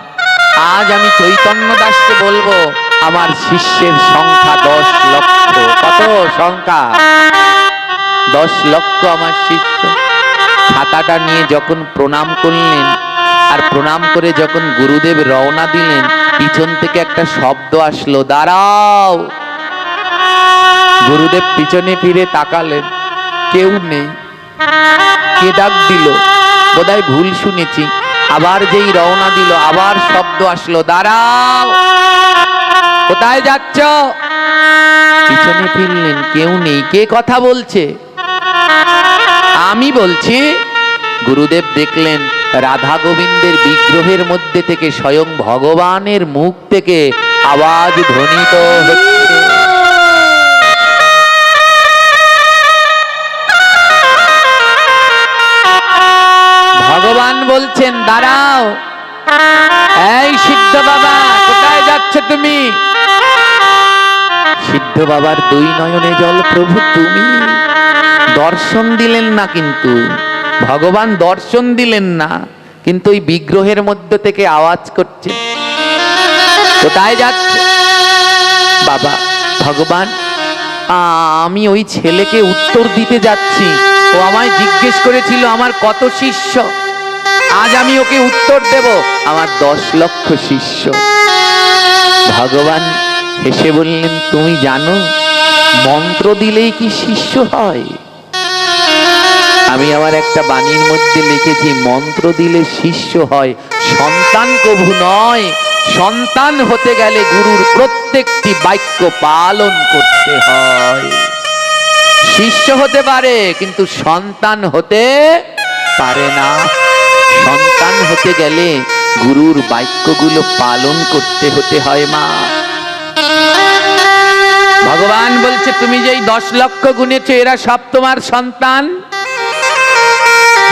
আজ আমি চৈতন্য দাসকে বলবো আমার শিষ্যের সংখ্যা 10 লক্ষ। কত সংখ্যা? 10 লক্ষ আমার শিষ্য। খাতাটা নিয়ে যখন প্রণাম করলেন, আর প্রণাম করে যখন গুরুদেব রওনা দিলেন, পিছন থেকে একটা শব্দ আসলো, দাঁড়াও। গুরুদেব পিছনে ফিরে তাকালেন, কেউ নেই। কে ডাক দিল? বোধহয় ভুল শুনেছি। আবার যেই রওনা দিল, আবার শব্দ আসলো, দাঁড়াও। কোথায় যাচ্ছ? পিছনে ফিরলেন, কেউ নেই। কে কথা বলছে? আমি বলছি। গুরুদেব দেখলেন রাধা গোবিন্দের বিগ্রহের মধ্যে থেকে স্বয়ং ভগবানের মুখ থেকে আওয়াজ ধ্বনিত হচ্ছে। ভগবান বলছেন, দাঁড়াও। এই সিদ্ধ বাবা, কোথায় যাচ্ছ তুমি? সিদ্ধ বাবার 2 নয়নে জল। প্রভু তুমি দর্শন দিলেন না, কিন্তু ভগবান দর্শন দিলেন না, কিন্তু ওই বিগ্রহের মধ্যে থেকে আওয়াজ করছে, কোথায় যাচ্ছে? বাবা, ভগবান আমি ওই ছেলেকে উত্তর দিতে যাচ্ছি, ও আমায় জিজ্ঞেস করেছিল আমার কত শিষ্য, আজ আমি ওকে উত্তর দেব আমার 10 লক্ষ শিষ্য। ভগবান হেসে বললেন, তুমি জানো মন্ত্র দিলেই কি শিষ্য হয়? আমি আমার একটা বাণীর মধ্যে লিখেছি, মন্ত্র দিলে শিষ্য হয়, সন্তান কভু নয়। সন্তান হতে গেলে গুরুর প্রত্যেকটি বাক্য পালন করতে হয়। শিষ্য হতে পারে কিন্তু সন্তান হতে পারে না। সন্তান হতে গেলে গুরুর বাক্যগুলো পালন করতে হতে হয়। মা, ভগবান বলছে, তুমি যেই 10 লক্ষ গুনেছো এরা সব তোমার সন্তান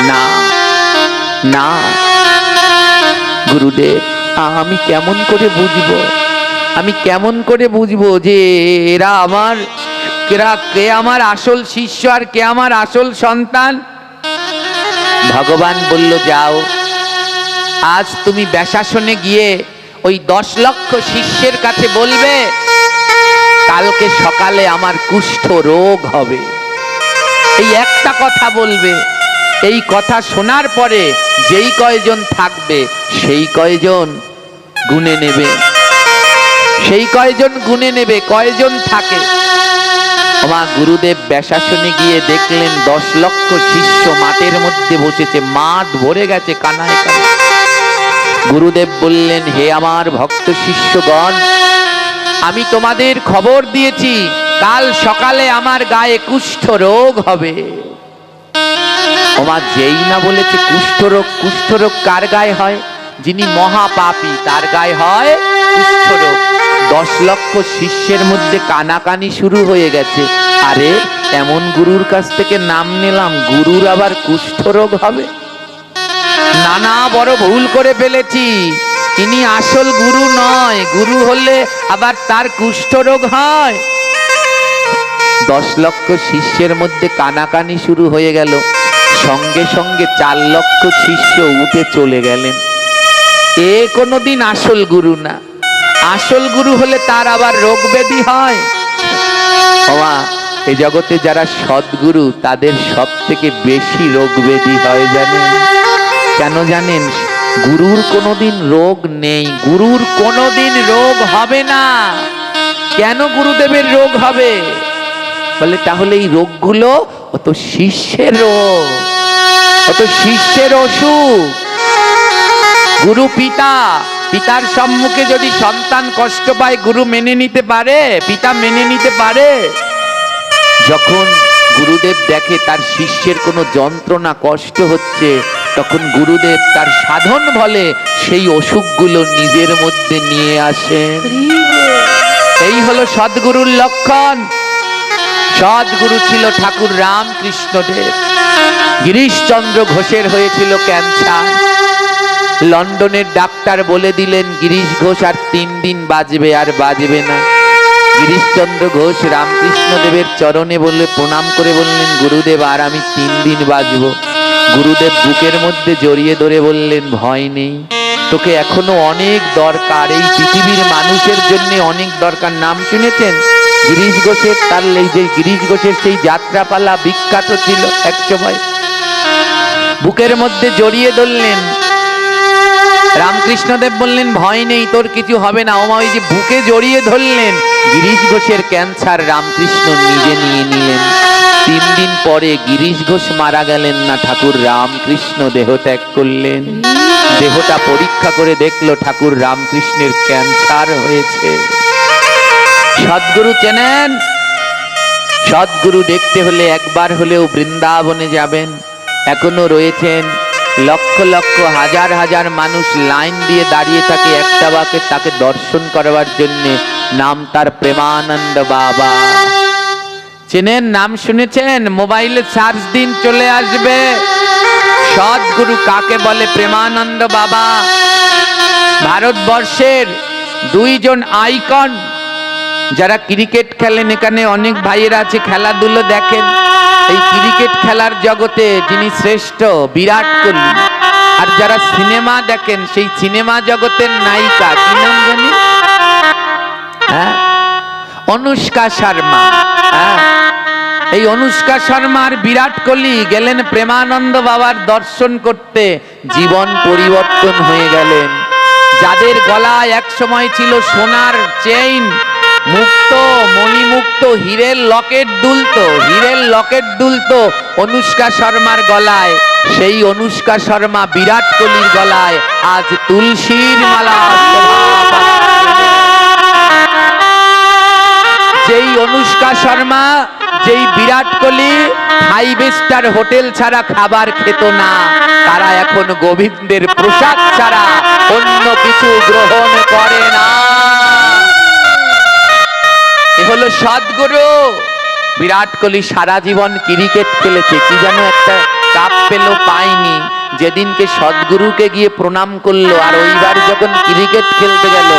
না। না গুরুদেব, আমি কেমন করে বুঝবো? আমি কেমন করে বুঝবো যে এরা আমার, কে আমার আসল শিষ্য আর কে আমার আসল সন্তান? ভগবান বলল, যাও, আজ তুমি ব্যাসাসনে গিয়ে ওই 10 লক্ষ শিষ্যের কাছে বলবে কালকে সকালে আমার কুষ্ঠ রোগ হবে। এই একটা কথা বলবে। এই কথা শোনার পরে যেই কয়জন থাকবে সেই কয়জন গুনে নেবে। সেই কয়জন গুনে নেবে কয়জন থাকে। মা গুরুদেব ব্যাসাসনে গিয়ে দেখলেন 10 লক্ষ শিষ্য মাঠের মধ্যে বসেছে, মাঠ ভরে গেছে কানায় কানায়। গুরুদেব বললেন, হে আমার ভক্ত শিষ্যগণ, আমি তোমাদের খবর দিয়েছি কাল সকালে আমার গায়ে কুষ্ঠ রোগ হবে। ওমা যেই না বলেছে কুষ্ঠরোগ, কুষ্ঠরোগ কার গায়ে হয়? যিনি মহাপাপী তার গায়ে হয় কুষ্ঠরোগ। 10 লক্ষ শিষ্যের মধ্যে কানাকানি শুরু হয়ে গেছে। আরে এমন গুরুর কাছ থেকে নাম নিলাম, গুরুর আবার কুষ্ঠরোগ হবে? নানা বড় ভুল করে ফেলেছি। ইনি আসল গুরু নয়, গুরু হলে আবার তার কুষ্ঠরোগ হয়। 10 লক্ষ শিষ্যের মধ্যে কানাকানি শুরু হয়ে গেল। সঙ্গে সঙ্গে 4 লক্ষ শিষ্য উঠে চলে গেলেন। এ কোনোদিন আসল গুরু না। আসল গুরু হলে তার আবার রোগ ব্যাধি হয়। এই জগতে যারা সদ্গুরু তাদের সব থেকে বেশি রোগ ব্যাধি হয় জানেন কেন? জানেন? গুরুর কোনোদিন রোগ নেই, গুরুর কোনোদিন রোগ হবে না। কেন গুরুদেবের রোগ হবে? বলে তাহলে এই রোগগুলো অত শিষ্যের রোগ, অত শিষ্যের অসুখ। গুরু পিতা, পিতার সম্মুখে যদি সন্তান কষ্ট পায় গুরু মেনে নিতে পারে? পিতা মেনে নিতে পারে? যখন গুরুদেব দেখে তার শিষ্যের কোনো যন্ত্রণা কষ্ট হচ্ছে, তখন গুরুদেব তার সাধন বলে সেই অসুখগুলো নিজের মধ্যে নিয়ে আসেন। এই হলো সদ্গুরুর লক্ষণ। সদ্গুরু ছিল ঠাকুর রামকৃষ্ণদেব। গিরিশচন্দ্র ঘোষের হয়েছিল ক্যান্সার। লন্ডনের ডাক্তার বলে দিলেন গিরিশ ঘোষ আর 3 দিন বাঁচবে, আর বাঁচবে না। গিরিশচন্দ্র ঘোষ রামকৃষ্ণদেবের চরণে বলে প্রণাম করে বললেন, গুরুদেব আর আমি 3 দিন বাঁচব। গুরুদেব বুকের মধ্যে জড়িয়ে ধরে বললেন, ভয় নেই, তোকে এখনো অনেক দরকার, এই পৃথিবীর মানুষের জন্য অনেক দরকার। নাম শুনেছেন গিরিশ ঘোষের? তার এই যে গিরিশ ঘোষের সেই যাত্রাপালা বিখ্যাত ছিল এক সময়। বুকের মধ্যে জড়িয়ে ধরলেন। রামকৃষ্ণদেব বললেন, ভয় নেই, তোর কিছু হবে না। ওমা ওই যে বুকে জড়িয়ে ধরলেন, গিরিশ ঘোষের ক্যান্সার রামকৃষ্ণ নিজে নিয়ে নিলেন। 3 দিন পরে গিরিশ ঘোষ মারা গেলেন না, ঠাকুর রামকৃষ্ণ দেহ ত্যাগ করলেন। দেহটা পরীক্ষা করে দেখলো ঠাকুর রামকৃষ্ণের ক্যান্সার হয়েছে। সদ্গুরু চেনেন? সদ্গুরু দেখতে হলে একবার হলেও বৃন্দাবনে যাবেন। এখনো রয়েছেন লক্ষ লক্ষ হাজার হাজার মানুষ লাইন দিয়ে দাঁড়িয়ে থাকে একটা বাকে তাকে দর্শন করবার জন্য। নাম তার প্রেমানন্দ বাবা। চেনেন? নাম শুনেছেন? মোবাইলে সার্চ দিন, চলে আসবে। সদ্গুরু কাকে বলে? প্রেমানন্দ বাবা। ভারতবর্ষের 2 জন আইকন। যারা ক্রিকেট খেলেন, এখানে অনেক ভাইয়েরা আছে, খেলাধুলো দেখেন। এই ক্রিকেট খেলার জগতে যিনি শ্রেষ্ঠ, বিরাট কোহলি। আর যারা সিনেমা দেখেন, সেই সিনেমা জগতের নায়িকা কি নাম জানি? অনুষ্কা শর্মা। এই অনুষ্কা শর্মা আর বিরাট কোহলি গেলেন প্রেমানন্দ বাবার দর্শন করতে, জীবন পরিবর্তন হয়ে গেলেন। যাদের গলায় এক সময় ছিল সোনার চেইন, মুক্ত মণিমুক্ত হীরের লকেট দুলতো, হীরের লকেট দুলতো অনুষ্কা শর্মার গলায়। সেই অনুষ্কা শর্মা বিরাট কোহলির গলায় আজ তুলসীর মালা শোভা পাচ্ছে। যেই অনুষ্কা শর্মা, যেই বিরাট কোহলি 5 স্টার হোটেল ছাড়া খাবার খেত না, তারা এখন গোবিন্দের প্রসাদ ছাড়া অন্য কিছু গ্রহণ করে না। এ হলো সদ্গুরু। বিরাট কোহলি সারা জীবন ক্রিকেট খেলেছে, কি যেন একটা কাপ পেল, পায়নি। যেদিনকে সদ্গুরুকে গিয়ে প্রণাম করলো, আর ওইবার যখন ক্রিকেট খেলতে গেল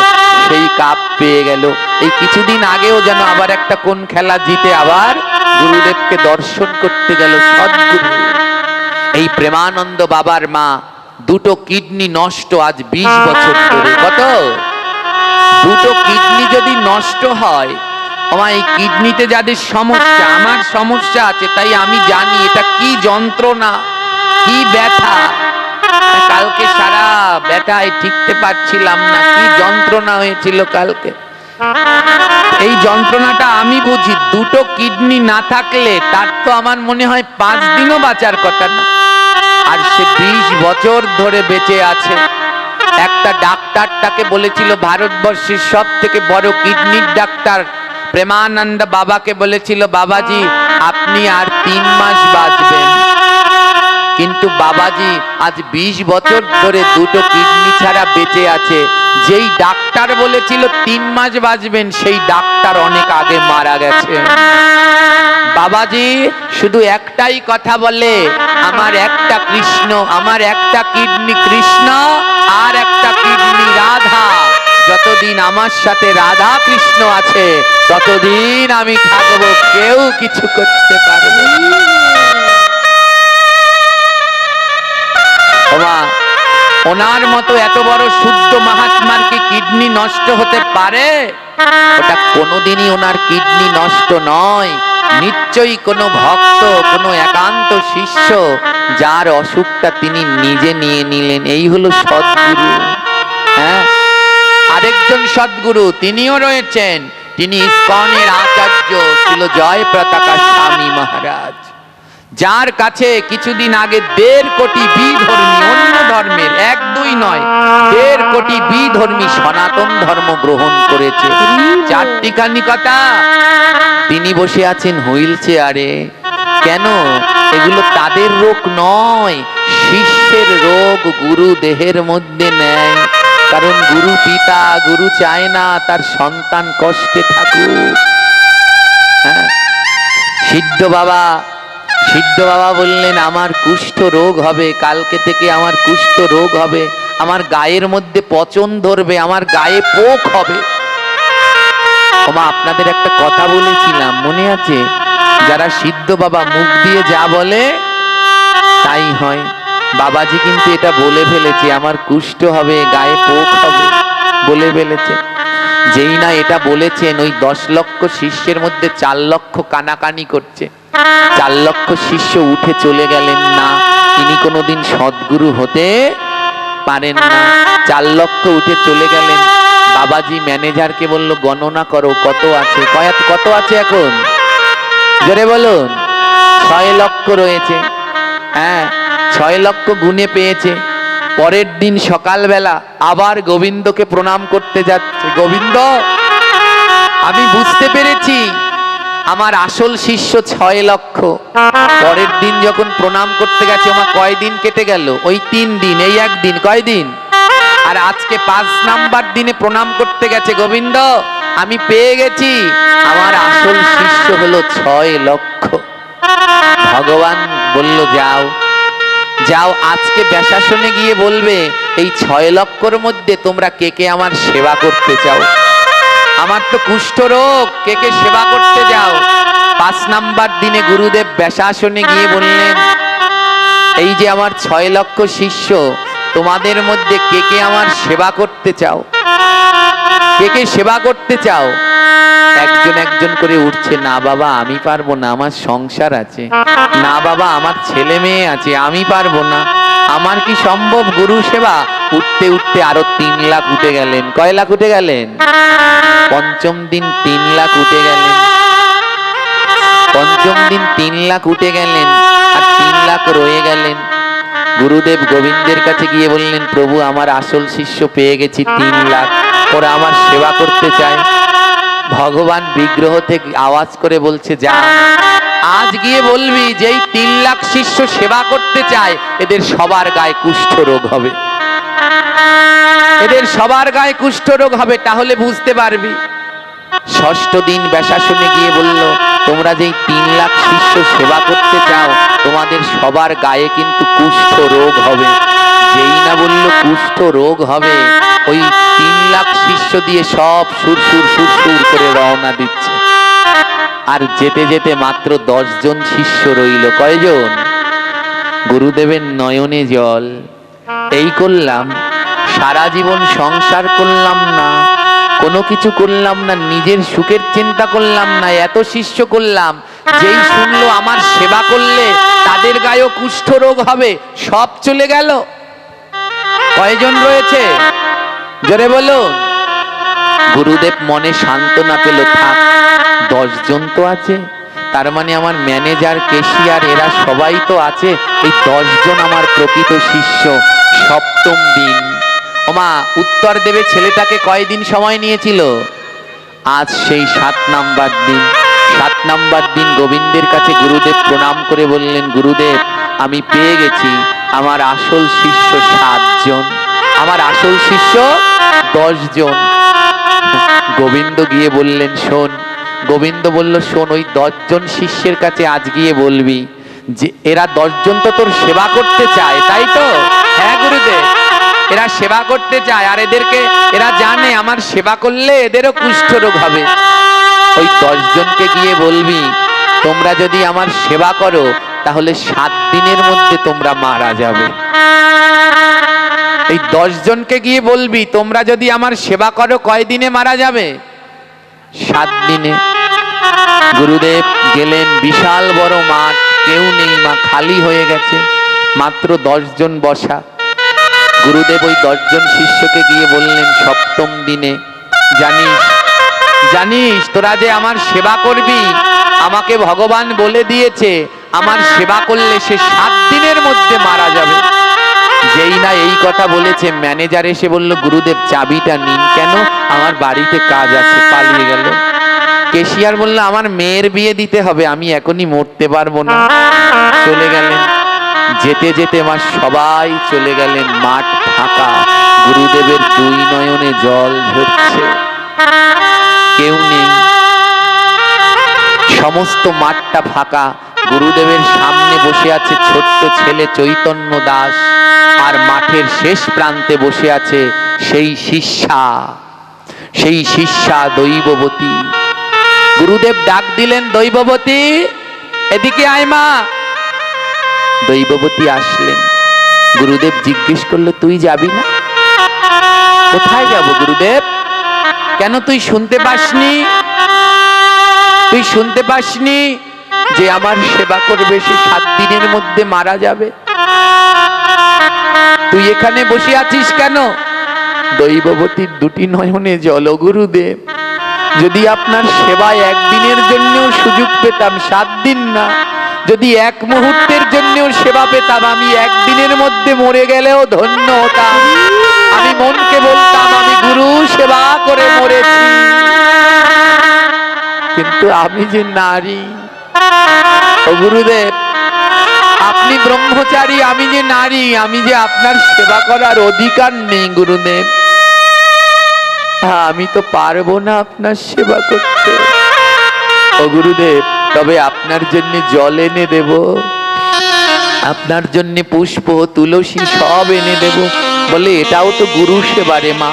সেই কাপ পেয়ে গেল। এই কিছুদিন আগেও যেন আবার একটা কোন খেলা জিতে আবার গুরুদেবকে দর্শন করতে গেল সদ্গুরু। এই প্রেমানন্দ বাবার মা 2টো কিডনি নষ্ট, আজ 20 বছর ধরে। কত? 2টো কিডনি যদি নষ্ট হয়, আমার এই কিডনিতে যাদের সমস্যা, আমার সমস্যা আছে, তাই আমি জানি এটা কি যন্ত্রণা, কি ব্যথা। কালকে সারা ব্যথায় ঠিকতে পারছিলাম না, কি যন্ত্রণা হয়েছিল কালকে। এই যন্ত্রণাটা আমি বুঝি। দুটো কিডনি না থাকলে তার তো আমার মনে হয় 5 দিনও বাঁচার কথা না, আর সে 20 বছর ধরে বেঁচে আছে। একটা ডাক্তার তাকে বলেছিল, ভারতবর্ষের সব থেকে বড় কিডনির ডাক্তার প্রেমানন্দ বাবাকে বলেছিল, বাবাজি আপনি আর 3 মাস বাঁচবেন। কিন্তু বাবাজি আজ 20 বছর ধরে দুটো কিডনি ছাড়া বেঁচে আছে। যেই ডাক্তার বলেছিল 3 মাস বাঁচবেন, সেই ডাক্তার অনেক আগে মারা গেছে। বাবাজি শুধু একটাই কথা বলে, আমার একটা কৃষ্ণ, আমার একটা কিডনি কৃষ্ণ, আর একটা কিডনি রাধা। যতদিন আমার সাথে রাধা কৃষ্ণ আছে ততদিন আমি থাকবো, কেউ কিছু করতে পারবে না। ওনার মতো এত বড় শুদ্ধ মহাত্মার কি কিডনি নষ্ট হতে পারে? ওটা কোনোদিনই ওনার কিডনি নষ্ট নয়। নিশ্চয়ই কোনো ভক্ত, কোনো একান্ত শিষ্য যার অসুখটা তিনি নিজে নিয়ে নিলেন। এই হলো সদ্গুরু। হ্যাঁ, আরেকজন সদ্গুরু তিনিও রয়েছেন, তিনি ইস্কনের আচার্য ছিল জয় পতাকা স্বামী মহারাজ, যার কাছে কিছুদিন আগে 1.5 কোটি বিধর্মী, অন্য ধর্মের 1-2 নয়, 1.5 কোটি বিধর্মী সনাতন ধর্ম গ্রহণ করেছে। 4টি কথা। তিনি বসে আছেন হুইল চেয়ারে। কেন? এগুলো তাদের রোগ নয়, শিষ্যের রোগ গুরু দেহের মধ্যে নেয়। কারণ গুরু পিতা, গুরু চায় না তার সন্তান কষ্টে থাকুক। হ্যাঁ, সিদ্ধ বাবা বললেন, আমার কুষ্ঠ রোগ হবে, কালকে থেকে আমার কুষ্ঠ রোগ হবে, আমার গায়ের মধ্যে পচন ধরবে, আমার গায়ে পোক হবে। ওমা, আপনাদের একটা কথা বলেছিলাম মনে আছে? যারা সিদ্ধ বাবা মুখ দিয়ে যা বলে তাই হয়। বাবাজি কিন্তু এটা বলে ফেলেছে, আমার কুষ্ঠ হবে, গায়ে পোক হবে, বলে ফেলেছে। যেই না এটা বলেছেন, ওই 10 লক্ষ শিষ্যের মধ্যে 4 লক্ষ কানাকানি করছে। 4 লক্ষ শিষ্য উঠে চলে গেলেন না, ইনি কোনোদিন সদ্গুরু হতে পারেন না। 4 লক্ষ উঠে চলে গেলেন। বাবাজি ম্যানেজারকে বলল, গণনা করো কত আছে। কত আছে এখন? জোরে বলুন। 6 লক্ষ রয়েছে। হ্যাঁ, 6 লক্ষ গুনে পেয়েছে। পরের দিন সকালবেলা আবার গোবিন্দকে প্রণাম করতে যাচ্ছে। গোবিন্দ, আমি বুঝতে পেরেছি আমার আসল শিষ্য 6 লক্ষ। পরের দিন যখন প্রণাম করতে গেছে, আমার কয়দিন কেটে গেল? ওই 3 দিন, এই 1 দিন, কয়দিন? আর আজকে 5 নাম্বার দিনে প্রণাম করতে গেছে, গোবিন্দ আমি পেয়ে গেছি, আমার আসল শিষ্য হলো 6 লক্ষ। ভগবান বলল, যাও আজকে ব্যাসাসনে গিয়ে বলবে, এই 6 লক্ষর মধ্যে তোমরা কে কে আমার সেবা করতে চাও? আমার তো কুষ্ঠ রোগ, কে কে সেবা করতে যাও? 5 নাম্বার দিনে গুরুদেব ব্যাসাসনে গিয়ে বললেন, এই যে আমার 6 লক্ষ শিষ্য, তোমাদের মধ্যে কে কে আমার সেবা করতে চাও? কে কে সেবা করতে চাও? একজন করে উঠছে। না বাবা আমি পারবো না, আমার সংসার আছে। না বাবা আমার ছেলে মেয়ে আছে, আমি পারবো না, আমার কি সম্ভব গুরু সেবা? উঠতে উঠতে আরো 3 লাখ উঠে গেলেন। কয় লাখ উঠে গেলেন? 5ম দিন 3 লাখ উঠে গেলেন। 5ম দিন 3 লাখ উঠে গেলেন, আর 3 লাখ রয়ে গেলেন। গুরুদেব গোবিন্দের কাছে গিয়ে বললেন, প্রভু আমার আসল শিষ্য পেয়ে গেছি 3 লাখ, ওরা আমার সেবা করতে চায়। ভগবান বিগ্রহ থেকে আওয়াজ করে বলছে, যা আজ গিয়ে বলবি যেই 3 লাখ শিষ্য সেবা করতে চায়, এদের সবার গায়ে কুষ্ঠ রোগ হবে, এদের সবার গায়ে কুষ্ঠ রোগ হবে, তাহলে বুঝতে পারবি। 6ষ্ঠ দিন ব্যাসাসনে গিয়ে বলল, তোমরা যেই 3 লাখ শিষ্য সেবা করতে চাও, তোমাদের সবার গায়ে কিন্তু কুষ্ঠ রোগ হবে। যেই না বলল কুষ্ঠ রোগ হবে, ওই 3 লাখ শিষ্য দিয়ে সব সুরসুর করে রওনা দিচ্ছে। আর যেতে যেতে মাত্র 10 জন শিষ্য রইল। কয়জন? গুরুদেবের নয়নে জল। এই করলাম, সারা জীবন সংসার করলাম না, কোনো কিছু করলাম না, নিজের সুখের চিন্তা করলাম না, এত শিষ্য করলাম, যেই শুনলো আমার সেবা করলে তাদের গায়েও কুষ্ঠ রোগ হবে, সব চলে গেল। কয়জন রয়েছে? জোরে বলুন। গুরুদেব মনে সান্ত্বনা পেল, থাক 10 জন তো আছে, তার মানে আমার ম্যানেজার, কেশিয়ার এরা সবাই তো আছে, এই 10 জন আমার প্রকৃত শিষ্য। সপ্তম দিন, ওমা উত্তর দেবে ছেলেটাকে কয়দিন সময় নিয়েছিল? আজ সেই 7 নাম্বার দিন। 7 নাম্বার দিন গোবিন্দের কাছে গুরুদেব প্রণাম করে বললেন, গুরুদেব আমি পেয়ে গেছি আমার আসল শিষ্য 7 জন, আমার আসল শিষ্য 10 জন। গোবিন্দ গিয়ে বললেন, শোন। গোবিন্দ বলল, শোন, ওই 10 জন শিষ্যের কাছে আজ গিয়ে বলবি যে এরা 10 জন তো তোর সেবা করতে চায়, তাই তো? হ্যাঁ গুরুদেব, এরা সেবা করতে চায়, আর এরা জানে আমার সেবা করলে এদেরও কুষ্ঠরোগ হবে। ওই 10 জনকে গিয়ে বলবি, তোমরা যদি আমার সেবা করো তাহলে 7 দিনের মধ্যে তোমরা মারা যাবে। এই 10 জনকে গিয়ে বলবি, তোমরা যদি আমার সেবা করো কয় দিনে মারা যাবে? 7 দিনে। গুরুদেব গেলেন, বিশাল বড় মাঠ, কেউ নেই, মা খালি হয়ে গেছে, মাত্র 10 জন বসা। গুরুদেব ওই 10 জন শিষ্যকে গিয়ে বললেন, সপ্তম দিনে জানিস তোরা যে আমার সেবা করবি, আমাকে ভগবান বলে দিয়েছে আমার সেবা করলে সে 7 দিনের মধ্যে মারা যাবে। যেই না এই কথা বলেছে, ম্যানেজার এসে বলল, গুরুদেব চাবিটা নিন। কেন? আমার বাড়িতে কাজ আছে। পালিয়ে গেল। কেশিয়ার বলল, আমার মেয়ের বিয়ে দিতে হবে, আমি এখনই মরতে পারবো না। চলে গেলেন। যেতে যেতে মা সবাই চলে গেলেন, মাঠ ফাঁকা, গুরুদেবের 2 নয়নে জল ঝরছে, কেউ নেই, সমস্ত মাঠটা ফাঁকা। গুরুদেবের সামনে বসে আছে ছোট্ট ছেলে চৈতন্য দাস, আর মাঠের শেষ প্রান্তে বসে আছে সেই শিষ্যা দৈববতী। গুরুদেব ডাক দিলেন, দৈববতী এদিকে আয় মা। দৈববতী আসলেন। গুরুদেব জিজ্ঞেস করলো, তুই যাবি না? কোথায় যাব গুরুদেব? কেন তুই শুনতে পাসনি? তুই শুনতে পাসনি যে আমার সেবা করবে সে 7 দিনের মধ্যে মারা যাবে? তুই এখানে বসে আছিস কেন? দৈববতীর 2টি নয়নে জল। গুরুদেব যদি আপনার সেবায় 1 দিনের জন্যও সুযোগ পেতাম, 7 দিন না, যদি 1 মুহূর্তের জন্যও সেবা পেতাম, আমি 1 দিনের মধ্যে মরে গেলেও ধন্য হতাম। আমি মনকে বলতাম আমি গুরু সেবা করে মরেছি, কিন্তু আমি যে নারী। ও গুরুদেব, আপনি ব্রহ্মচারী, আমি যে নারী, আমি যে আপনার সেবা করার অধিকার নেই। গুরুদেব আমি তো পারবো না আপনার সেবা করতে। ও গুরুদেব, তবে আপনার জন্য জল এনে দেব, আপনার জন্য পুষ্প তুলসী সব এনে দেব। বলে, এটাও তো গুরু সেবা রে মা,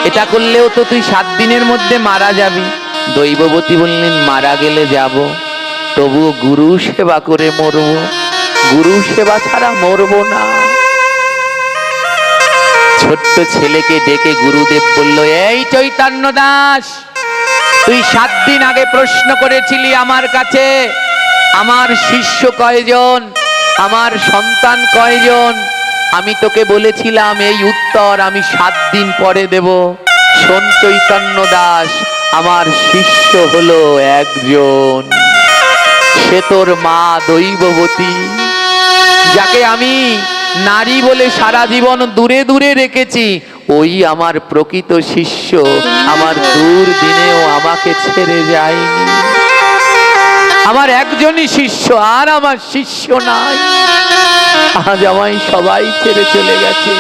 এটা করলেও তো তুই 7 দিনের মধ্যে মারা যাবি। দৈববতী বললেন, মারা গেলে যাব, তবুও গুরু সেবা করে মরবো, গুরু সেবা ছাড়া মরবো না। ছোট্ট ছেলেকে ডেকে গুরুদেব বলল, এই চৈতন্য দাস, তুই 7 দিন আগে প্রশ্ন করেছিলি আমার কাছে, আমার শিষ্য কয়জন, আমার সন্তান কয়জন? আমি তোকে বলেছিলাম এই উত্তর আমি 7 দিন পরে দেব। শোন চৈতন্য দাস, আমার শিষ্য হলো 1 জন, সে তোর মা দৈববতী, যাকে আমি নারী বলে সারা জীবন দূরে দূরে রেখেছি। ওই আমার প্রকৃত শিষ্য, আমার দুর্দিনেও আমাকে ছেড়ে যায়নি। আমার একজনই শিষ্য, আর আমার শিষ্য নাই। আজ আমায় সবাই ছেড়ে চলে গেছে।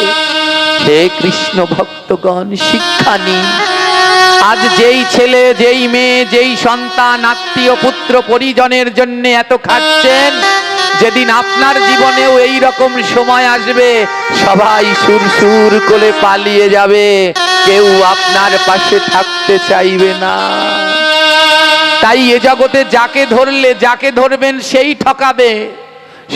হে কৃষ্ণ ভক্তগণ, শিক্ষা নিন। আজ যেই ছেলে, যেই মেয়ে, যেই সন্তান, আত্মীয়, পুত্র পরিজনের জন্য এত খাটছেন, যেদিন আপনার জীবনেও এই রকম সময় আসবে, সবাই সুর করে পালিয়ে যাবে, কেউ আপনার পাশে থাকতে চাইবে না। তাই এ জগতে যাকে ধরবেন সেই ঠকাবে,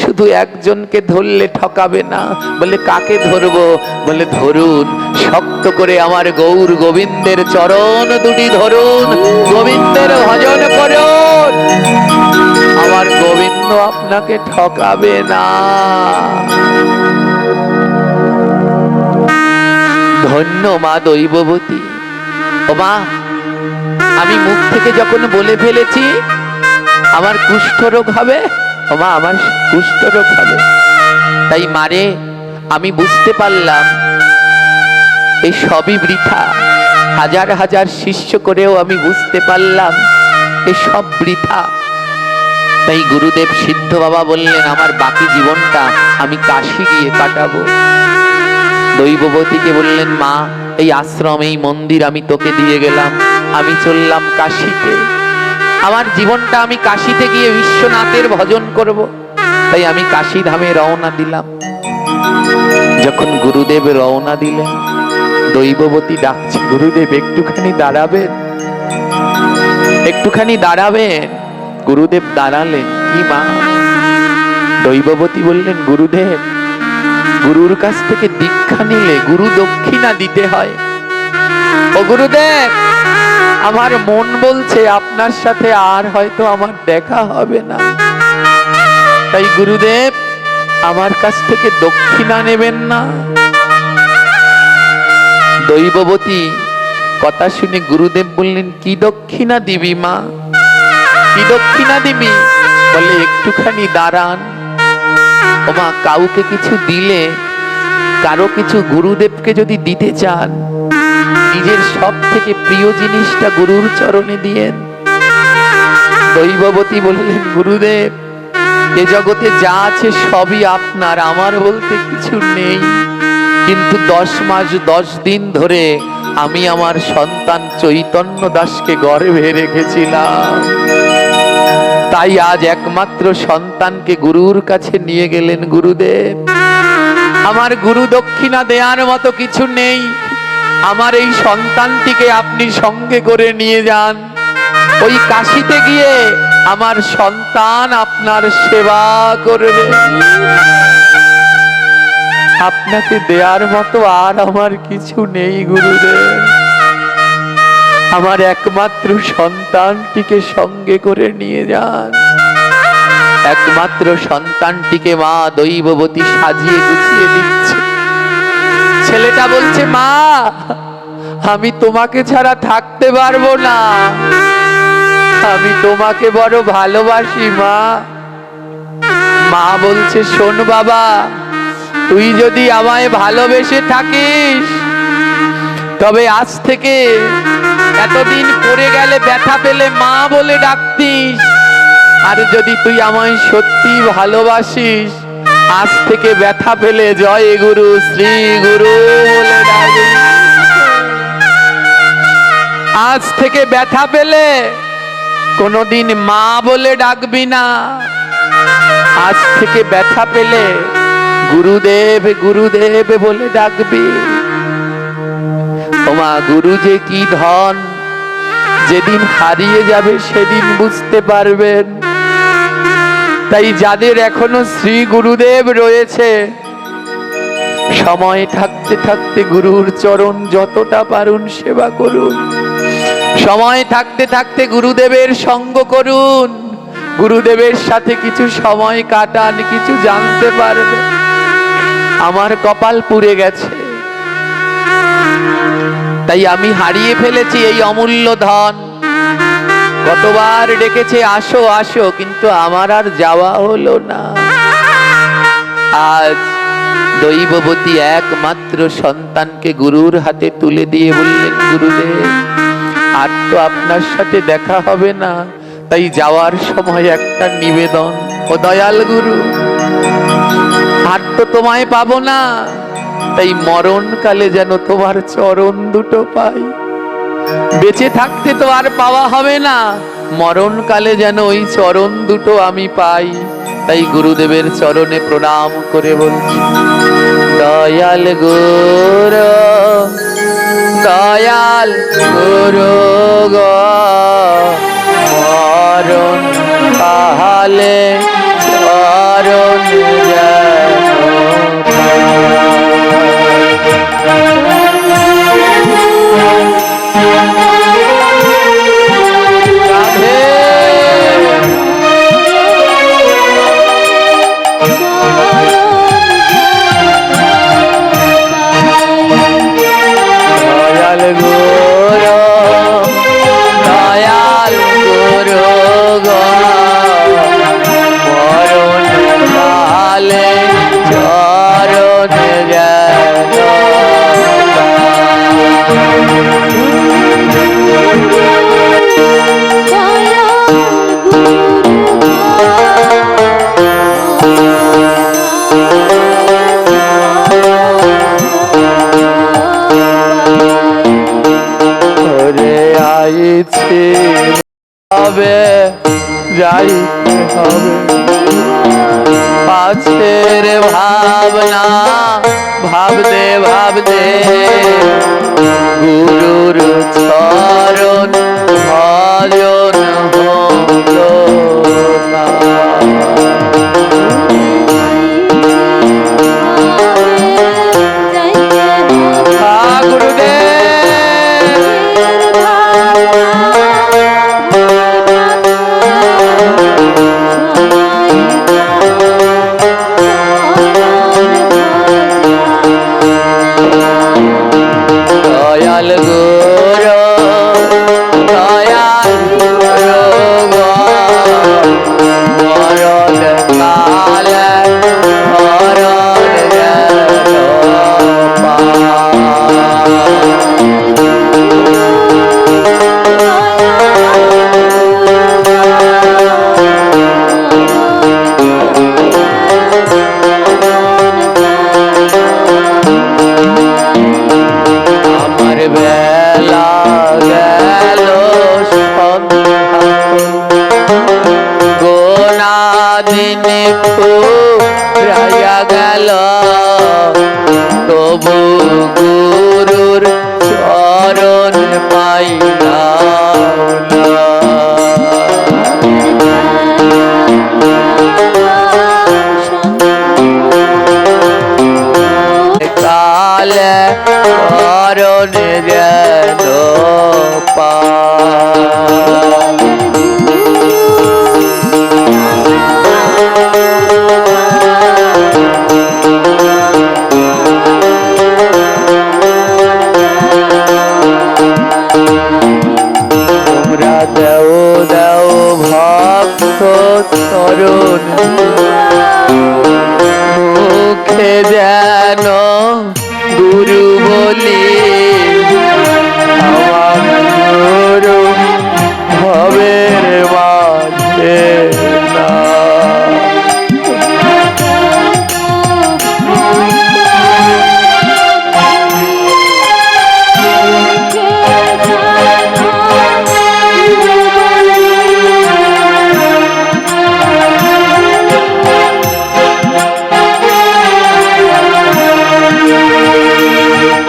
শুধু একজনকে ধরলে ঠকাবে না। বলে, কাকে ধরবো? বলে, ধরুন, শক্ত করে আমার গৌর গোবিন্দের চরণ 2টি ধরুন, গোবিন্দের ভজন করুন, আমার গোবিন্দ আপনাকে ঠকাবে না। ধন্য মা দৈববতী। ও মা, আমি মুখ থেকে যখন বলে ফেলেছি আমার কুষ্ঠরোগ হবে, ও মা আমার কুষ্ঠরোগ হবে, তাই মারে আমি বুঝতে পারলাম এই সবই বৃথা। হাজার হাজার শিষ্য করেও আমি বুঝতে পারলাম এই সব বৃথা। তাই গুরুদেব সিদ্ধ বাবা বললেন আমার বাকি জীবনটা আমি কাশী গিয়ে কাটাবো। দৈববতীকে বললেন মা, এই আশ্রম এই মন্দির আমি তোকে দিয়ে গেলাম, আমি চললাম কাশীতে, আমার জীবনটা আমি কাশীতে গিয়ে বিশ্বনাথের ভজন করব। তাই আমি কাশী ধামে রওনা দিলাম। যখন গুরুদেব রওনা দিলেন, দৈববতী ডাকছে, গুরুদেব একটুখানি দাঁড়াবেন, একটুখানি দাঁড়াবেন। গুরুদেব দাঁড়ালেন। কি মা? দৈববতী বললেন গুরুদেব, গুরুর কাছ থেকে দীক্ষা নিলে গুরু দক্ষিণা দিতে হয়। ও গুরুদেব, আমার মন বলছে আপনার সাথে আর হয়তো আমার দেখা হবে না, তাই গুরুদেব আমার কাছ থেকে দক্ষিণা নেবেন না। দৈববতী কথা শুনে গুরুদেব বললেন কি দক্ষিণা দিবি মা, কি দক্ষিণা দিবি? বলে একটুখানি দাঁড়ান। ও মা, কাউকে কিছু দিলে, কারো কিছু গুরুদেবকে যদি দিতে চান, নিজের সব থেকে প্রিয় জিনিসটা গুরুর চরণে দিয়েন। দৈববতী বললেন গুরুদেব, এ জগতে যা আছে সবই আপনার, আমার বলতে কিছু নেই, কিন্তু 10 মাস 10 দিন ধরে আমি আমার সন্তান চৈতন্য দাসকে গর্ভে রেখেছিলাম, তাই আজ একমাত্র সন্তানকে গুরুর কাছে নিয়ে গেলেন গুরুদেব। আমার গুরু দক্ষিণা দেওয়ার মতো কিছু নেই, আমার এই সন্তানটিকে আপনি সঙ্গে করে নিয়ে যান, ওই কাশীতে গিয়ে আমার সন্তান আপনার সেবা করবে। আপনাকে দেওয়ার মতো আর আমার কিছু নেই গুরুদেব, আমার একমাত্র সন্তানটিকে সঙ্গে করে নিয়ে যান। একমাত্র সন্তানটিকে মা দৈববতী সাজিয়ে গুছিয়ে দিচ্ছে। ছেলেটা বলছে মা, আমি তোমাকে ছাড়া থাকতে পারবো না, আমি তোমাকে বড় ভালোবাসি মা। মা বলছে শোন বাবা, তুই যদি আমায় ভালোবেসে থাকিস তবে আজ থেকে এতদিন পড়ে গেলে ব্যথা পেলে মা বলে ডাকতিস, আর যদি তুই আমায় সত্যি ভালোবাসিস আজ থেকে ব্যথা পেলে জয় গুরু শ্রী গুরু বলে ডাকবি। আজ থেকে ব্যথা পেলে কোনোদিন মা বলে ডাকবি না, আজ থেকে ব্যথা পেলে গুরুদেব গুরুদেব বলে ডাকবি। ওমা, গুরু যে কি ধন, যেদিন হারিয়ে যাবে সেদিন বুঝতে পারবেন। তাই যাদের এখনো শ্রী গুরুদেব রয়েছে, সময় থাকতে থাকতে গুরুর চরণ যতটা পারুন সেবা করুন, সময় থাকতে থাকতে গুরুদেবের সঙ্গ করুন, গুরুদেবের সাথে কিছু সময় কাটান, কিছু জানতে পারবে। আমার কপাল পুড়ে গেছে, তাই আমি হারিয়ে ফেলেছি এই অমূল্য ধন। কতবার ডেকেছে আসো আসো, কিন্তু আমার আর যাওয়া হলো না। আজ দৈববতী একমাত্র সন্তানকে গুরুর হাতে তুলে দিয়ে বললেন গুরুদেব, আর তো আপনার সাথে দেখা হবে না, তাই যাওয়ার সময় একটা নিবেদন। ও দয়াল গুরু, আর তো তোমায় পাবো না, তাই মরণকালে যেন তোমার চরণ দুটো পাই। বেঁচে থাকতে তো আর পাওয়া হবে না, মরণকালে যেন ওই চরণ দুটো আমি পাই। তাই গুরুদেবের চরণে প্রণাম করে বলছি, দয়াল গুরু দয়াল গুরু গো, মরণ কালে চরণ দয়াল গুরু যাইছে হবে, যাইতে হবে। পাছের ভাবনা ভাবতে ভাবতে গুরুর চরণ ভজন হলো না। দয়াল গুরু দয়াল গুরু মরণ কালে মরণ যেন আমার বেলা গেল গোনা দিনে ফুরাইয়া গেল, তবু গুরুর চরণ পাইলাম না। কালে চরণ যেন পাই। তোমরা দেও দেও ভক্ত তরুণ, মুখে যেন গুরু বলি, আমার গুরু ভবের মাঝে না।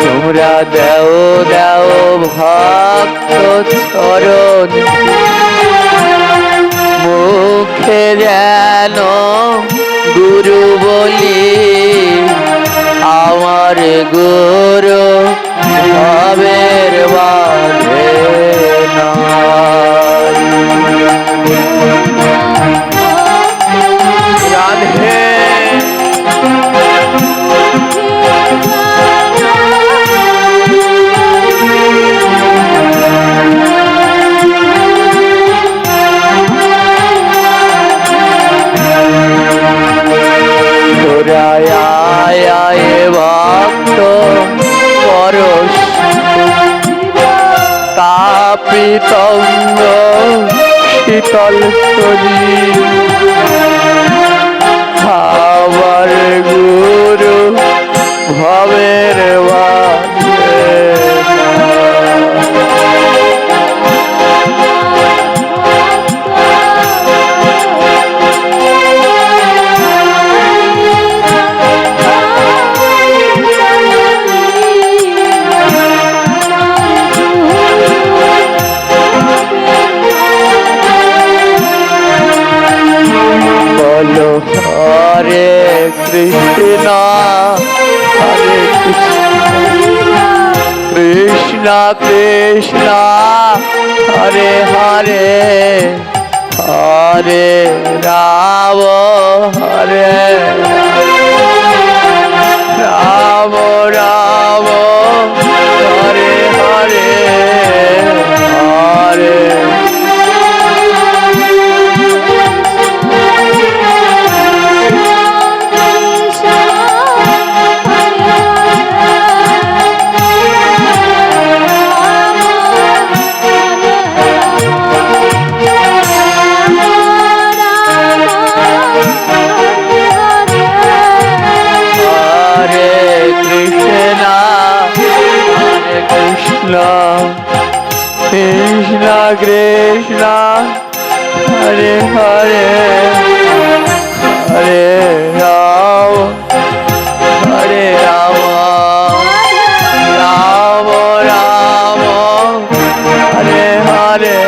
তোমরা দেও দেও ভক্ত চরণ, মুখে যেন গুরু বলি, আমার গুরু ভবের মাঝে নাই। রাধে আয় ভক্ত পরশ তাপিতঙ্গ শীতল শরীর, আমার গুরু ভবের মাঝে বলো হরে কৃষ্ণ হরে কৃষ্ণ কৃষ্ণ হরে হরে, হরে রাম হরে রাম রাম হরে হরে হরে। Hare কৃষ্ণ কৃষ্ণ হরে হরে হরে রাম হরে রাম রাম রাম হরে হরে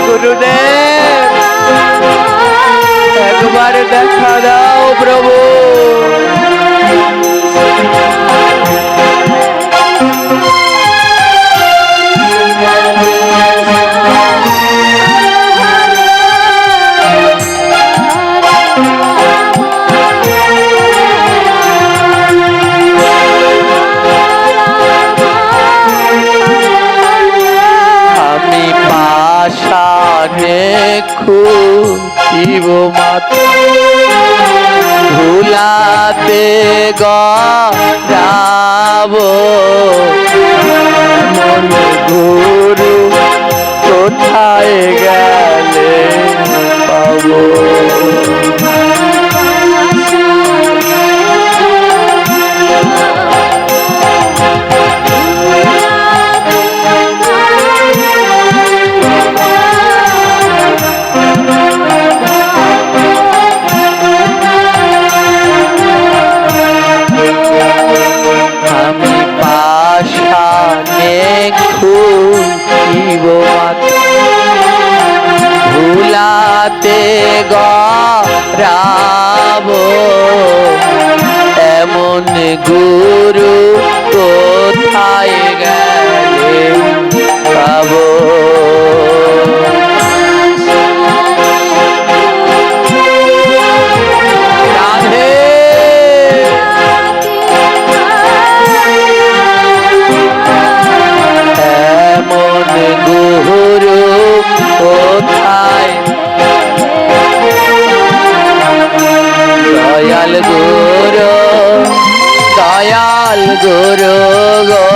গুরুদেব একবার দেখা দাও প্রভু। আমি পাশানে খুঁজিব মাত্র ভুলাতে গরাব মন গুরু কোথায় গেলে পাবো। আমি পাশানে খুঁজিব ভুলাতে গরাব এমন গুরু কোথায় গেলে পাবো। গুরু কোথায় দয়াল গুরু গো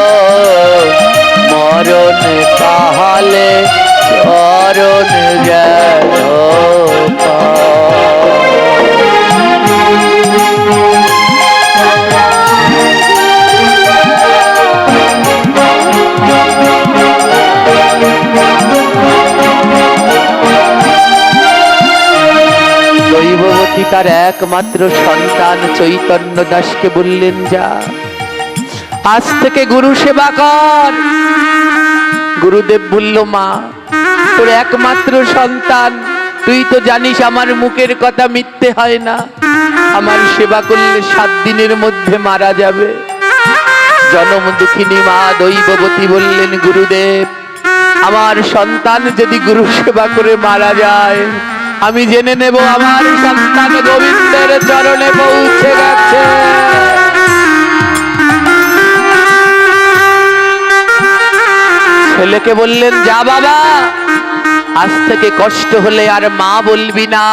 মরণ কালে চরণ গেল দৈববতী তার একমাত্র সন্তান চৈতন্য দাসকে বললেন, যা আজ থেকে গুরু সেবা কর। গুরুদেব বলল, মা তোর একমাত্র সন্তান, তুই তো জানিস আমার মুখের কথা মিথ্যে হয় না, আমার সেবা করলে 7 দিনের মধ্যে মারা যাবে। জনম দুঃখিনী মা দৈববতী বললেন, গুরুদেব আমার সন্তান যদি গুরু সেবা করে মারা যায়, আমি জেনে নেব আমার সন্তান গোবিন্দের চরণে পৌঁছে গেছে। ছেলেকে বললেন, যা বাবা, আজ থেকে কষ্ট হলে আর মা বলবি না,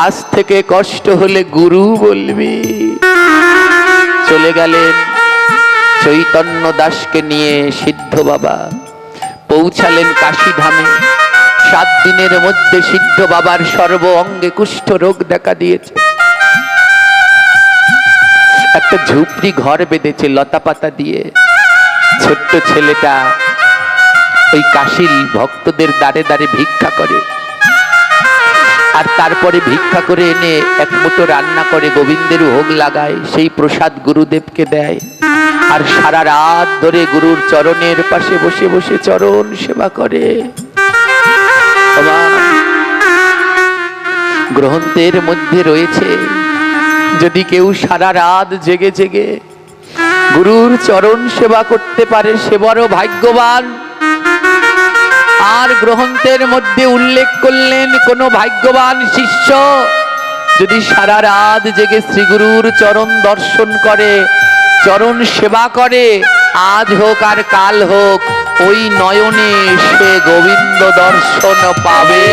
আজ থেকে কষ্ট হলে গুরু বলবি। চলে গেলেন চৈতন্য দাসকে নিয়ে সিদ্ধ বাবা, পৌঁছালেন কাশীধামে। 7 দিনের মধ্যে সিদ্ধ বাবার সর্ব অঙ্গে কুষ্ঠ রোগ দেখা দিয়েছে। একটা ঝুপড়ি ঘর বেঁধেছে লতা পাতা দিয়ে। ছোট্ট ছেলেটা ওই কাশীর ভক্তদের দাঁড়ে দাঁড়ে ভিক্ষা করে, আর তারপরে ভিক্ষা করে এনে এক মুঠো রান্না করে গোবিন্দের ভোগ লাগায়, সেই প্রসাদ গুরুদেবকে দেয়। আর সারা রাত ধরে গুরুর চরণের পাশে বসে বসে চরণ সেবা করে। গ্রন্থের মধ্যে রয়েছে, যদি কেউ সারা রাত জেগে জেগে গুরুর চরণ সেবা করতে পারে সে বড় ভাগ্যবান। আর গ্রন্থের মধ্যে উল্লেখ করলেন, কোন ভাগ্যবান শিষ্য যদি সারা রাত জেগে শ্রীগুরুর চরণ দর্শন করে, চরণ সেবা করে, আজ হোক আর কাল হোক, ওই নয়নে সে গোবিন্দ দর্শন পাবে।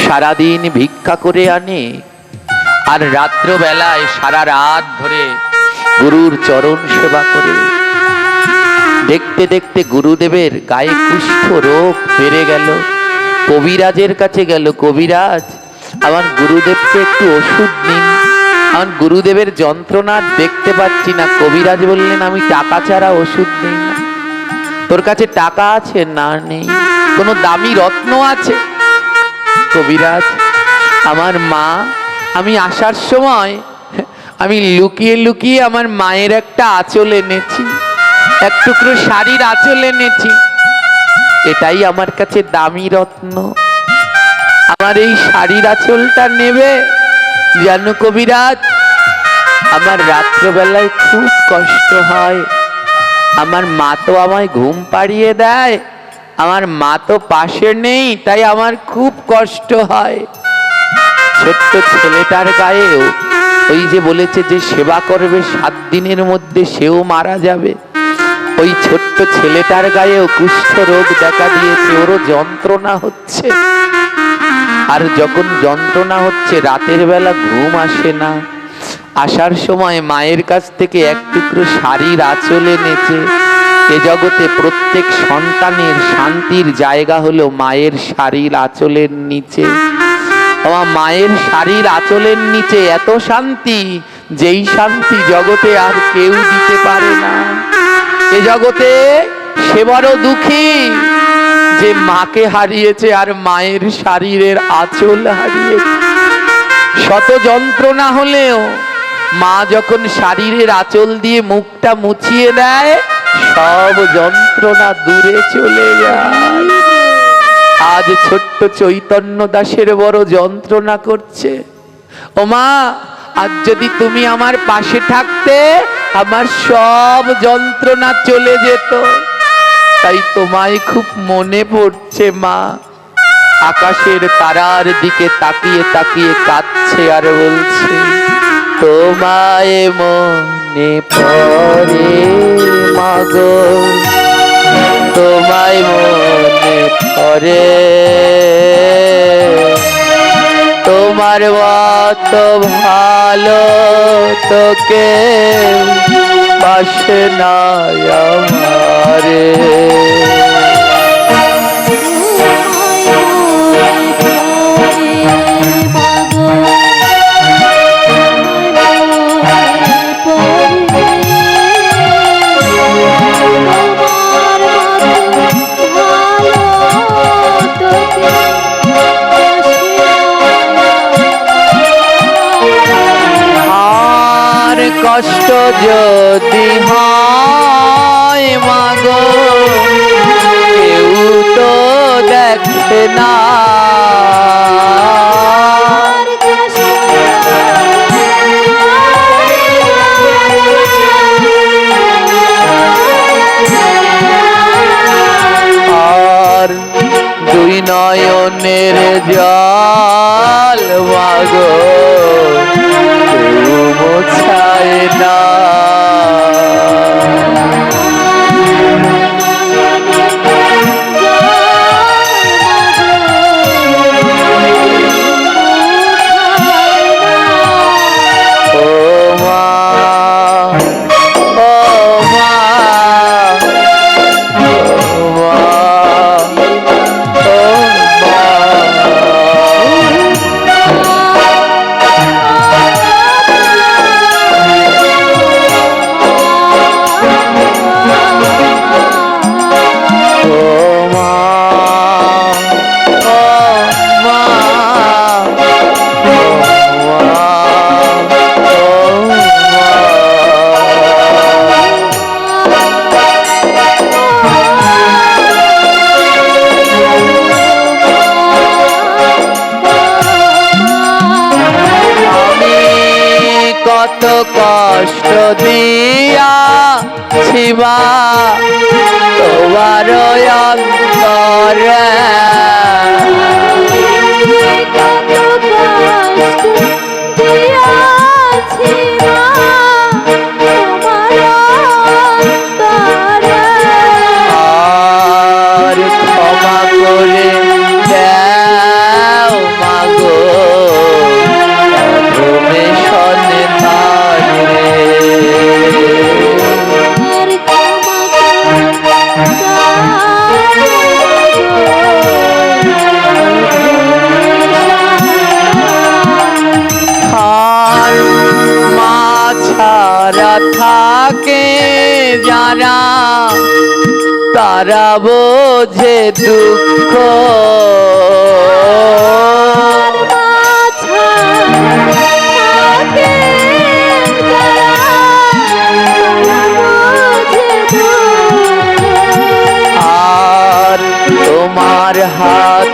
সারাদিন ভিক্ষা করে আনে, আর রাত্রবেলায় সারা রাত ধরে গুরুর চরণ সেবা করে। দেখতে দেখতে গুরুদেবের গায়ে কুষ্ঠ রোগ বেড়ে গেল। কবিরাজের কাছে গেল, কবিরাজ আমার গুরুদেবকে একটু ওষুধ দিন, আমার গুরুদেবের যন্ত্রণা দেখতে পাচ্ছি না। কবিরাজ বললেন, আমি টাকা ছাড়া ওষুধ দিই না। তোর কাছে টাকা আছে? না, নেই। কোনো দামি রত্ন আছে? কবিরাজ, আমার মা, আমি আসার সময় আমি লুকিয়ে লুকিয়ে আমার মায়ের একটা আঁচল এনেছি, এক টুকরো শাড়ির আঁচল এনেছি, এটাই আমার কাছে দামি রত্ন। আমার এই শাড়ির আঁচলটা নেবে? জানো কবিরাজ, আমার রাত্রবেলায় খুব কষ্ট হয়। আমার মা তো আমায় ঘুম পাড়িয়ে দেয়, আমার মা তো পাশে নেই, তাই আমার খুব কষ্ট হয়। ছোট্ট ছেলেটার গায়েও ওই যে বলেছে যে সেবা করবে 7 দিনের মধ্যে সেও মারা যাবে, ওই ছোট্ট ছেলেটার গায়েও কুষ্ঠ রোগ দেখা দিয়েছে, ওরও যন্ত্রণা হচ্ছে। আর যখন যন্ত্রণা হচ্ছে রাতের বেলা ঘুম আসে না। আসার সময় মায়ের কাছ থেকে এক টুকরো শাড়ির আঁচল এনেছে। এ জগতে প্রত্যেক সন্তানের শান্তির জায়গা হলো মায়ের শাড়ির আঁচলের নিচে। আমার মায়ের শাড়ির আঁচলের নিচে এত শান্তি, যেই শান্তি জগতে আর কেউ দিতে পারে না। এ জগতে সে বড় দুঃখী যে মাকে হারিয়েছে আর মায়ের শাড়িরের আঁচল হারিয়েছে। শত যন্ত্রণা হলেও মা যখন শাড়িরের আঁচল দিয়ে মুখটা মুছিয়ে দেয়, সব যন্ত্রণা দূরে চলে যায়। আজ ছোট্ট চৈতন্য দাসের বড় যন্ত্রণা করছে। ও মা, আজ যদি তুমি আমার পাশে থাকতে আমার সব যন্ত্রণা চলে যেত। তাই তোমায় খুব মনে পড়ছে মা। আকাশের তারার দিকে তাকিয়ে তাকিয়ে কাঁদছে আর বলছে, তোমায় মনে পড়ে মাগো, তোমায় মনে পড়ে, তোমার মত ভালো তোকে পাশে নাই আমারে। কষ্ট যদি হয় মাগো, কেউ তো দেখে না। আর দুই নয়নের জল মাগো মোছায় না। কত কষ্ট দিয়া ছিবা তোমার অন্তরে, আর ক্ষমা করে দাও মাগো, তুমি যারা থাকে যারা তারা বোঝে দুঃখ, আর তোমার হাত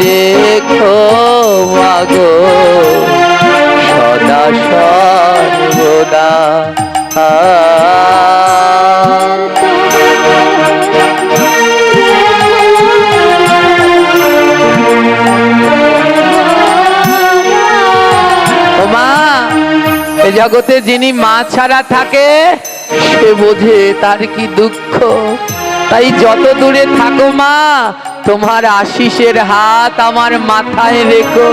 রেখো মাগো সদা সর্বদা। এ জগতে যিনি মা ছাড়া থাকে সে বোঝে তার কি দুঃখ। তাই যত দূরে থাকো মা, তোমার আশিসের হাত আমার মাথায় রেখো।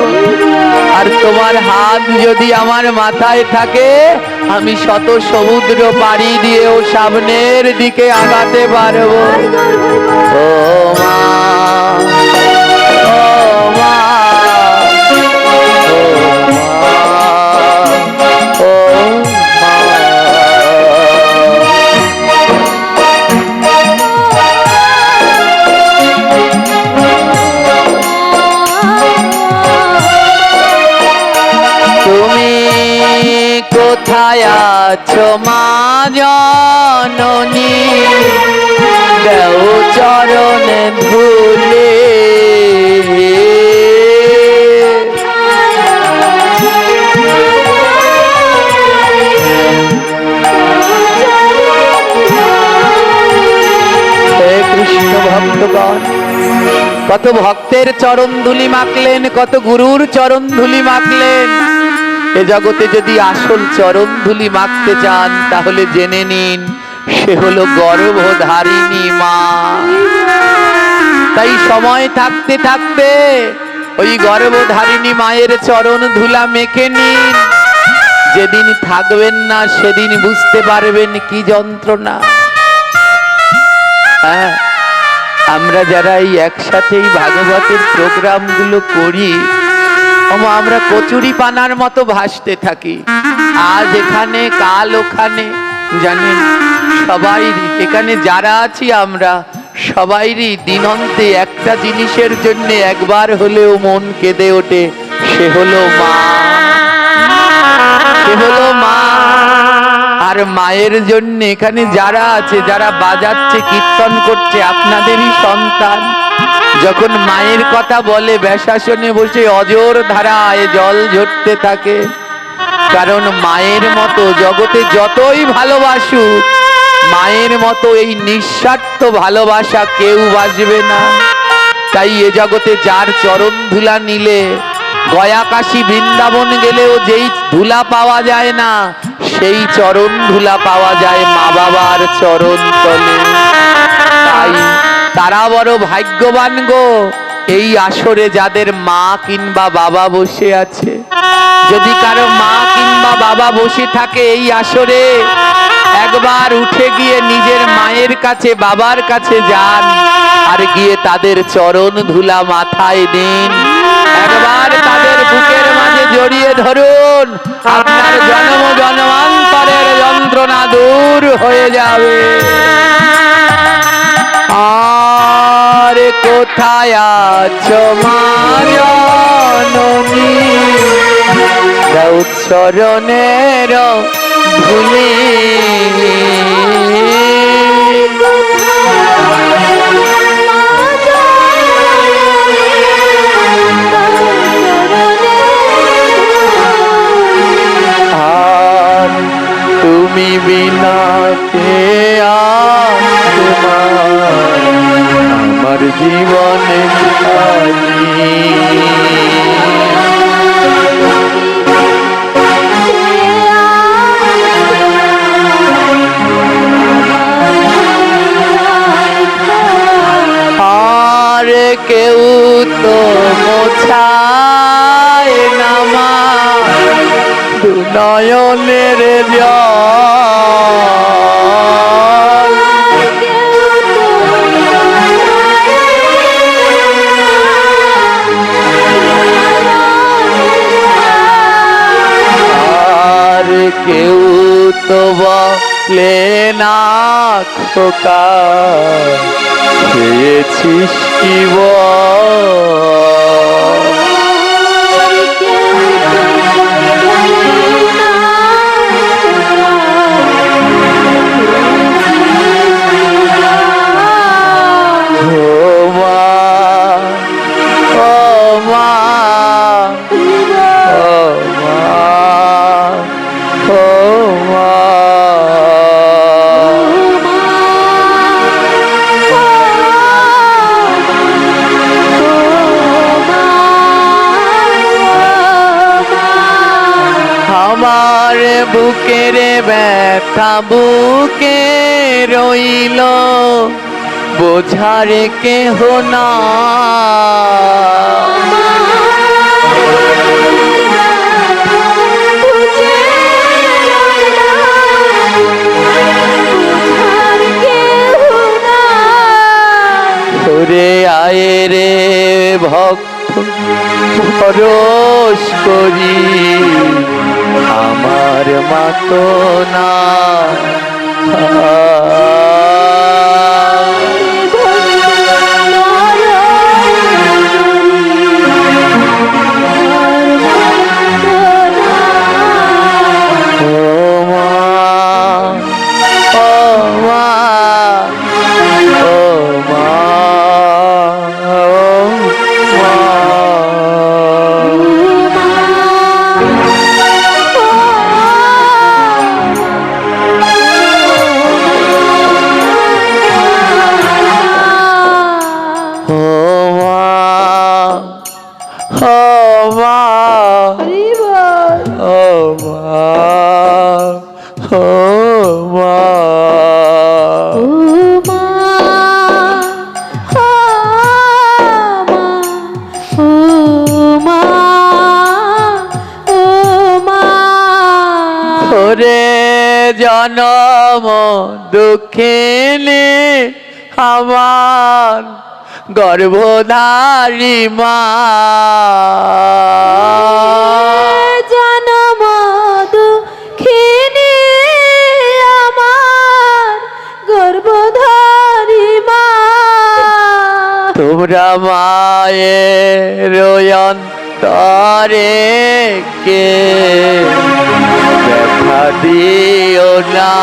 আর তোমার হাত যদি আমার মাথায় থাকে, আমি শত সমুদ্র পাড়ি দিয়েও সামনের দিকে আগাতে পারবো। ও মা, ও মা, ও কোথায় আছো মা জননী, দেও চরণে ধুলে। হে কৃষ্ণ ভক্তগণ, কত ভক্তের চরণ ধুলি মাখলেন, কত গুরুর চরণ ধুলি মাখলেন। এ জগতে যদি আসল চরণ ধুলি মাখতে চান, তাহলে জেনে নিন সে হলো গর্ভধারিণী মা। তাই সময় থাকতে থাকতে ওই গর্ভধারিণী মায়ের চরণ ধুলা মেখে নিন। যেদিন থাকবেন না সেদিন বুঝতে পারবেন কি যন্ত্রণা। হ্যাঁ, আমরা যারা এই একসাথেই ভাগবতের প্রোগ্রামগুলো করি, আমরা কচুরি পানার মতো ভাসতে থাকি। আজ এখানে, কাল ওখানে, জানেন সবাইরই এখানে যারা আছি আমরা সবাইরই দিনন্তে একটা জিনিসের জন্য একবার হলেও মন কেঁদে ওঠে, সে হলো মা, সে হলো মা। আর মায়ের জন্য এখানে যারা আছে, যারা বাজাচ্ছে, কীর্তন করছে, আপনাদেরই সন্তান। যখন মায়ের কথা বলে ব্যাসাসনে বসে অজর ধারায় জল ঝরতে থাকে। কারণ মায়ের মতো জগতে যতই ভালোবাসুক, মায়ের মতো এই নিঃস্বার্থ ভালোবাসা কেউ বাসবে না। তাই এ জগতে যার চরণ ধুলা নিলে, গয়া কাশী বৃন্দাবন গেলেও যেই ধুলা পাওয়া যায় না, সেই চরণ ধুলা পাওয়া যায় মা বাবার চরণ তলে। তাই তারা বড় ভাগ্যবান গো, এই আসরে যাদের মা কিংবা বাবা বসে আছে। যদি কারো মা কিংবা বাবা বসে থাকে এই আসরে, একবার উঠে গিয়ে নিজের মায়ের কাছে, বাবার কাছে যান, আর গিয়ে তাদের চরণ ধুলা মাথায় দিন। একবার তাদের বুকের মাঝে জড়িয়ে ধরুন, আপনার জন্ম জন্মান্তরের যন্ত্রণা দূর হয়ে যাবে। আর কোথায় আছো মা জননী, দাও চরণের ধুলি। আর তুমি বিনা কে আমার জীবনে খালি। আর কেউ তো মোছায় না মা নয়নের জল। আর কেউ তো বলে না খোকা, খেয়েছিস কি বল? আমার বুকের ব্যথা বুকে রইল, বোঝার কেহ না। ওরে আয়ে রে ভক্ত পরশ করি, আমার মাতো না। জনম দুঃখিনী আমার গর্ভধারী মা, জনম দুঃখিনী আমার গর্ভধারী মা। তোমরা মায়ের অন্তরে কে দেখা দিও না।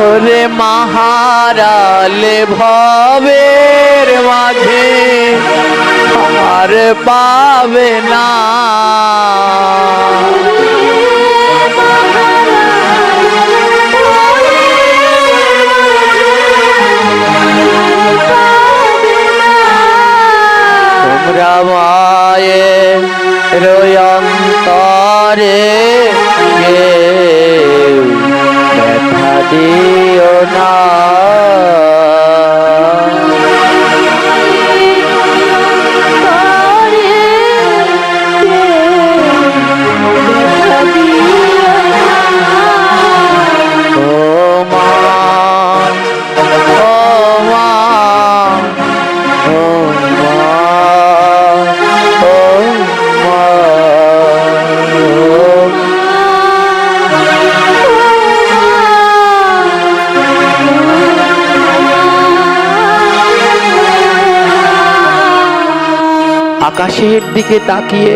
ওরে মাহারালে ভবের মাঝে আর পাবে না। তোমরা মায়ের অন্তরে কেউ ব্যথা দিও না। আকাশের দিকে তাকিয়ে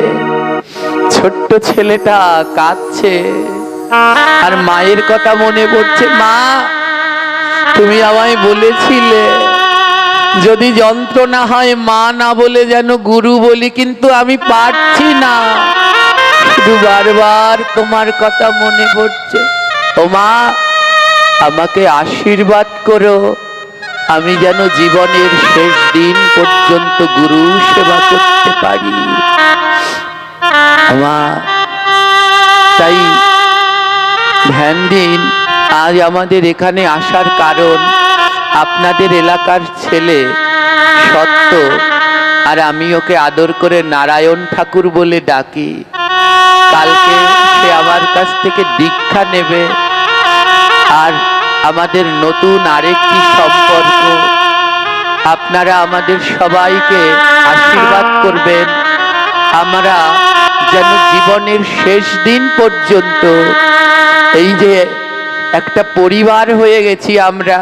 ছোট্ট ছেলেটা কাঁদছে আর মায়ের কথা মনে পড়ছে। মা, তুমি আমায় বলেছিলে যদি যন্ত্রণা হয় মা না বলে যেন গুরু বলি, কিন্তু আমি পারছি না, শুধু বারবার তোমার কথা মনে পড়ছে। ও মা, আমাকে আশীর্বাদ করো, আমি যেন জীবনের শেষ দিন পর্যন্ত গুরু সেবা করতে পারি। তাই ধ্যান দিন। আজ আমাদের এখানে আসার কারণ, আপনাদের এলাকার ছেলে সত্য, আর আমি ওকে আদর করে নারায়ণ ঠাকুর বলে ডাকি। কালকে সে আমার কাছ থেকে দীক্ষা নেবে, আর আমাদের নতুন আরেকটি আপনারা আমাদের সবাইকে আশীর্বাদ করবেন, আমরা যেন জীবনের শেষ দিন পর্যন্ত, এই যে একটা পরিবার হয়ে গেছি আমরা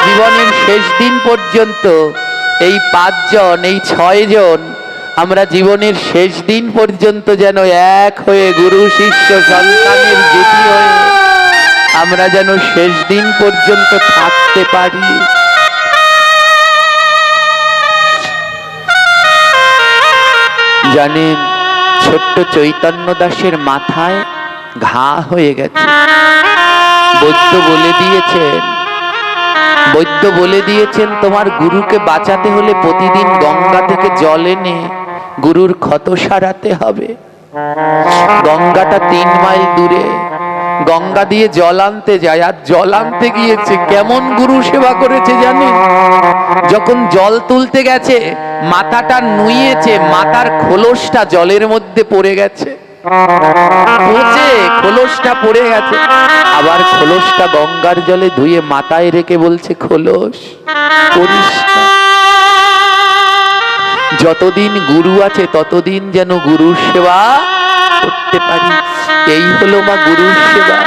জীবনের শেষ দিন পর্যন্ত এই 5 জন, এই 6 জন, আমরা জীবনের শেষ দিন পর্যন্ত যেন এক হয়ে গুরু শিষ্য সন্তানের জুটি হয়ে আমরা যেন শেষ দিন পর্যন্ত থাকতে পারি। জানেন, ছোট্ট চৈতন্য দাসের মাথায় ঘা হয়ে গেছে। বৈদ্য বলে দিয়েছেন তোমার গুরুকে বাঁচাতে হলে প্রতিদিন গঙ্গা থেকে জল এনে গুরুর ক্ষত সারাতে হবে। গঙ্গাটা 3 মাইল দূরে, গঙ্গা দিয়ে জল আনতে যায়, আর জল আনতে গিয়েছে, কেমন গুরু সেবা করেছে জানেন? যখন জল তুলতে গেছে মাথাটা নুইয়েছে, মাথার খোলসটা জলের মধ্যে পড়ে গেছে, পচে খোলসটা পড়ে গেছে। আবার খোলসটা গঙ্গার জলে ধুয়ে মাথায় রেখে বলছে, খোলস করিস না, যতদিন গুরু আছে ততদিন যেন গুরুর সেবা করতে পারি। এই হলো মা গুরুর সেবা।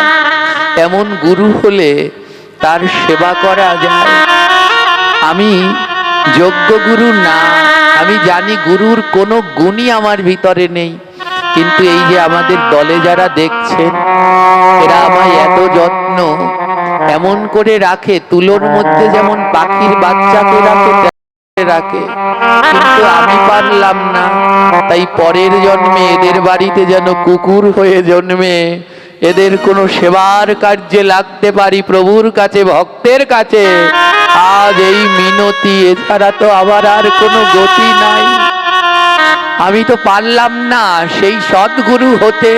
এমন গুরু হলে তার সেবা করা যায়। আমি যোগ্য গুরু না, আমি জানি গুরুর কোনো গুণই আমার ভিতরে নেই, কিন্তু এই যে আমাদের দলে যারা দেখছেন, এরা আমায় এত যত্ন এমন করে রাখে, তুলোর মধ্যে যেমন পাখির বাচ্চাকে রাখে, কিন্তু আমি পারলাম না। তাই পরের জন্মে এদের বাড়িতে যেন কুকুর হয়ে জন্মে এদের কোনো সেবার কার্যে লাগতে পারি প্রভুর কাছে, ভক্তের কাছে। আজ এই মিনতি, এছাড়া তো আবার আর কোনো গতি নাই। আমি তো পারলাম না সেই সদ্গুরু হতে।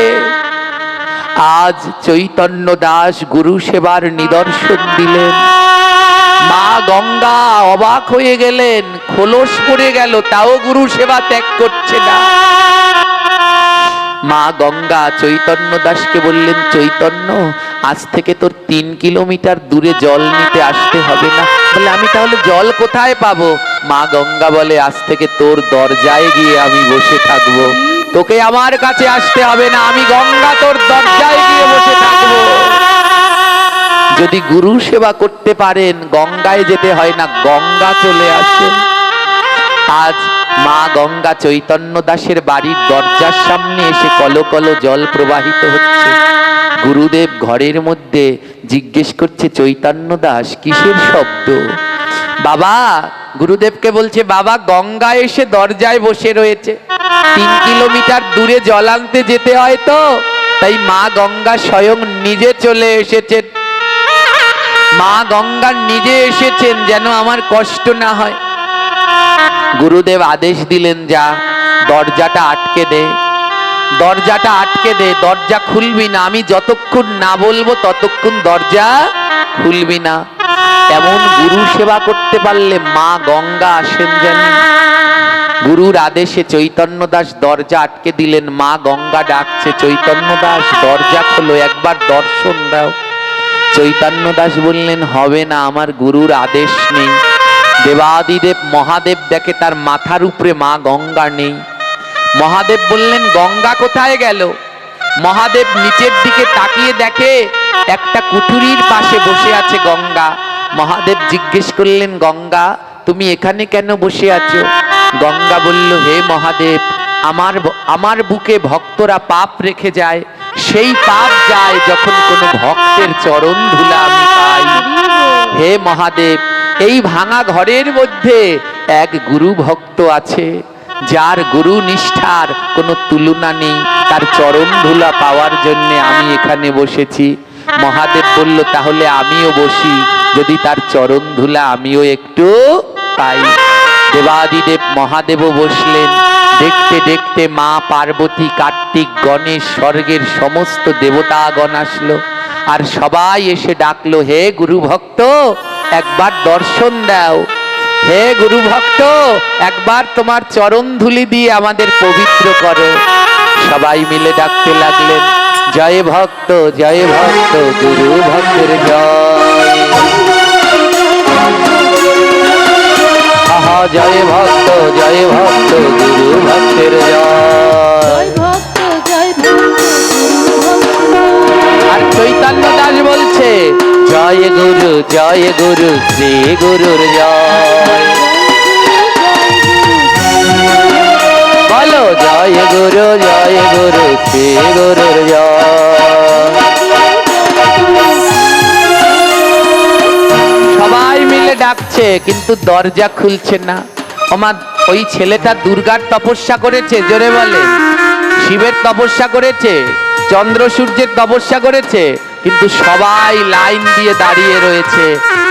আজ চৈতন্য দাস গুরু সেবার নিদর্শন দিলেন। মা গঙ্গা অবাক হয়ে গেলেন, খোলস পড়ে গেল, তাও গুরু সেবা ত্যাগ করছে না। মা গঙ্গা চৈতন্য দাসকে বললেন, চৈতন্য, আজ থেকে তোর 3 কিলোমিটার দূরে জল নিতে আসতে হবে না। বলে, আমি তাহলে জল কোথায় পাবো? মা গঙ্গা বলে, আজ থেকে তোর দরজায় গিয়ে আমি বসে থাকবো, তোকে আমার কাছে আসতে হবে না, আমি গঙ্গা তোর দরজায় গিয়ে বসে থাকবো। যদি গুরু সেবা করতে পারেন, গঙ্গায় যেতে হয় না, গঙ্গা চলে আসেন। আজ মা গঙ্গা চৈতন্য দাসের বাড়ির দরজার সামনে এসে কলকল জল প্রবাহিত হচ্ছে। গুরুদেব ঘরের মধ্যে জিজ্ঞেস করছে, চৈতন্য দাস কিসের শব্দ? বাবা, গুরুদেবকে বলছে, বাবা গঙ্গা এসে দরজায় বসে রয়েছে, 3 কিলোমিটার দূরে জল আনতে যেতে হয় তো, তাই মা গঙ্গা স্বয়ং নিজে চলে এসেছেন। মা গঙ্গা নিজে এসেছেন যেন আমার কষ্ট না হয়। গুরুদেব আদেশ দিলেন, যা দরজাটা আটকে দে, দরজাটা আটকে দে, দরজা খুলবি না, আমি যতক্ষণ না বলবো ততক্ষণ দরজা খুলবি না। এমন গুরু সেবা করতে পারলে মা গঙ্গা আসেন জানি। গুরুর আদেশে চৈতন্য দাস দরজা আটকে দিলেন। মা গঙ্গা ডাকছে, চৈতন্য দাস দরজা খোলো, একবার দর্শন দাও। চৈতন্য দাস বললেন, হবে না, আমার গুরুর আদেশ নেই। দেবাদিদেব মহাদেব দেখে তার মাথার উপরে মা গঙ্গা নেই। মহাদেব বললেন, গঙ্গা কোথায় গেল? মহাদেব নিচের দিকে তাকিয়ে দেখে একটা কুঠুরির পাশে বসে আছে গঙ্গা। মহাদেব জিজ্ঞেস করলেন, গঙ্গা তুমি এখানে কেন বসে আছো? গঙ্গা বলল, হে মহাদেব, আমার বুকে ভক্তরা পাপ রেখে যায়, সেই পাপ যায় যখন কোনো ভক্তের চরণ ধুলা আমি পাই। হে মহাদেব, এই ভাঙা ঘরের মধ্যে এক গুরু ভক্ত আছে, যার গুরু নিষ্ঠার কোনো তুলনা নেই, তার চরণ ধুলা পাওয়ার জন্য আমি এখানে বসেছি। মহাদেব বলল, তাহলে আমিও বসি, যদি তার চরণ ধুলা আমিও একটু পাই। দেবাদিদেব মহাদেবও বসলেন। দেখতে দেখতে মা পার্বতী, কার্তিক, গণেশ, স্বর্গের সমস্ত দেবতাগণ আসলো, আর সবাই এসে ডাকলো, হে গুরু ভক্ত একবার দর্শন দাও, হে গুরু ভক্ত একবার তোমার চরণ ধুলি দিয়ে আমাদের পবিত্র করো। সবাই মিলে ডাকতে লাগলেন, জয় ভক্ত, জয় ভক্ত, গুরু ভক্তের জয়। জয় ভক্ত গুরু ভক্তের জয়। আর চৈতন্য দাস বলছে জয় গুরু শ্রী গুরুর জয়। বলো জয় গুরু শ্রী গুরুর জয়। সবাই মিলে ডাকছে কিন্তু দরজা খুলছে না। আমার ওই ছেলেটা দুর্গার তপস্যা করেছে, জোরে বলে, শিবের তপস্যা করেছে, চন্দ্র সূর্যের তপস্যা করেছে, কিন্তু সবাই লাইন দিয়ে দাঁড়িয়ে রয়েছে।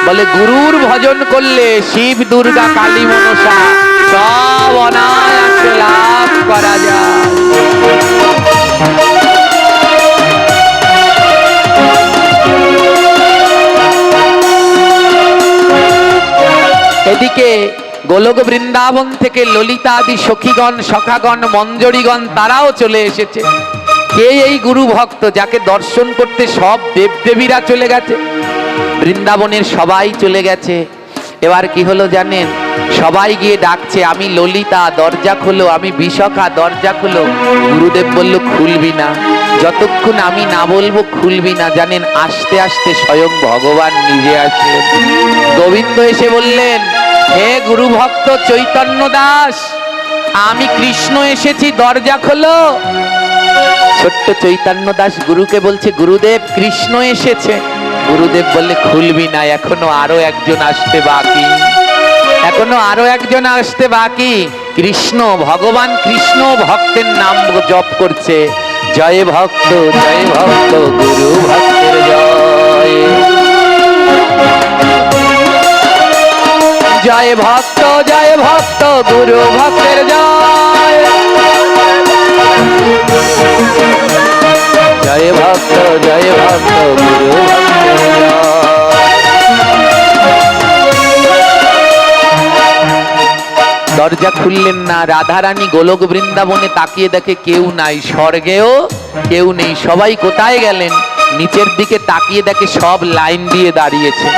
বলে গুরুর ভজন করলে শিব দুর্গা কালী মনসা সব অনায়াসে লাভ করা যায়। এদিকে গোলক বৃন্দাবন থেকে ললিতা আদি সখীগণ, সখাগণ, মঞ্জরীগণ তারাও চলে এসেছে। কে এই গুরু ভক্ত যাকে দর্শন করতে সব দেবদেবীরা চলে গেছে? বৃন্দাবনের সবাই চলে গেছে। এবার কি হলো জানেন? সবাই গিয়ে ডাকছে আমি ললিতা দরজা খোলো, আমি বিশাখা দরজা খোলো। গুরুদেব বলল খুলবি না, যতক্ষণ আমি না বলবো খুলবি না। জানেন আস্তে আস্তে স্বয়ং ভগবান নিজে আসলেন। গোবিন্দ এসে বললেন হে গুরু ভক্ত চৈতন্য দাস, আমি কৃষ্ণ এসেছি, দরজা খোলো। ছোট্ট চৈতন্য দাস গুরুকে বলছে গুরুদেব কৃষ্ণ এসেছে। গুরুদেব বললে খুলবি না, এখনো আরো একজন আসতে বাকি, এখনো আরো একজন আসতে বাকি। কৃষ্ণ, ভগবান কৃষ্ণ ভক্তের নাম জপ করছে। জয় ভক্ত গুরু ভক্তের জয়। জয় ভক্ত গুরু ভক্তের জয়। জয় ভক্ত গুরু ভক্তের জয়। দরজা খুললেন না। রাধারানী গোলক বৃন্দাবনে তাকিয়ে দেখে কেউ নাই, স্বর্গেও কেউ নেই। সবাই কোথায় গেলেন? নিচের দিকে তাকিয়ে দেখে সব লাইন দিয়ে দাঁড়িয়েছে।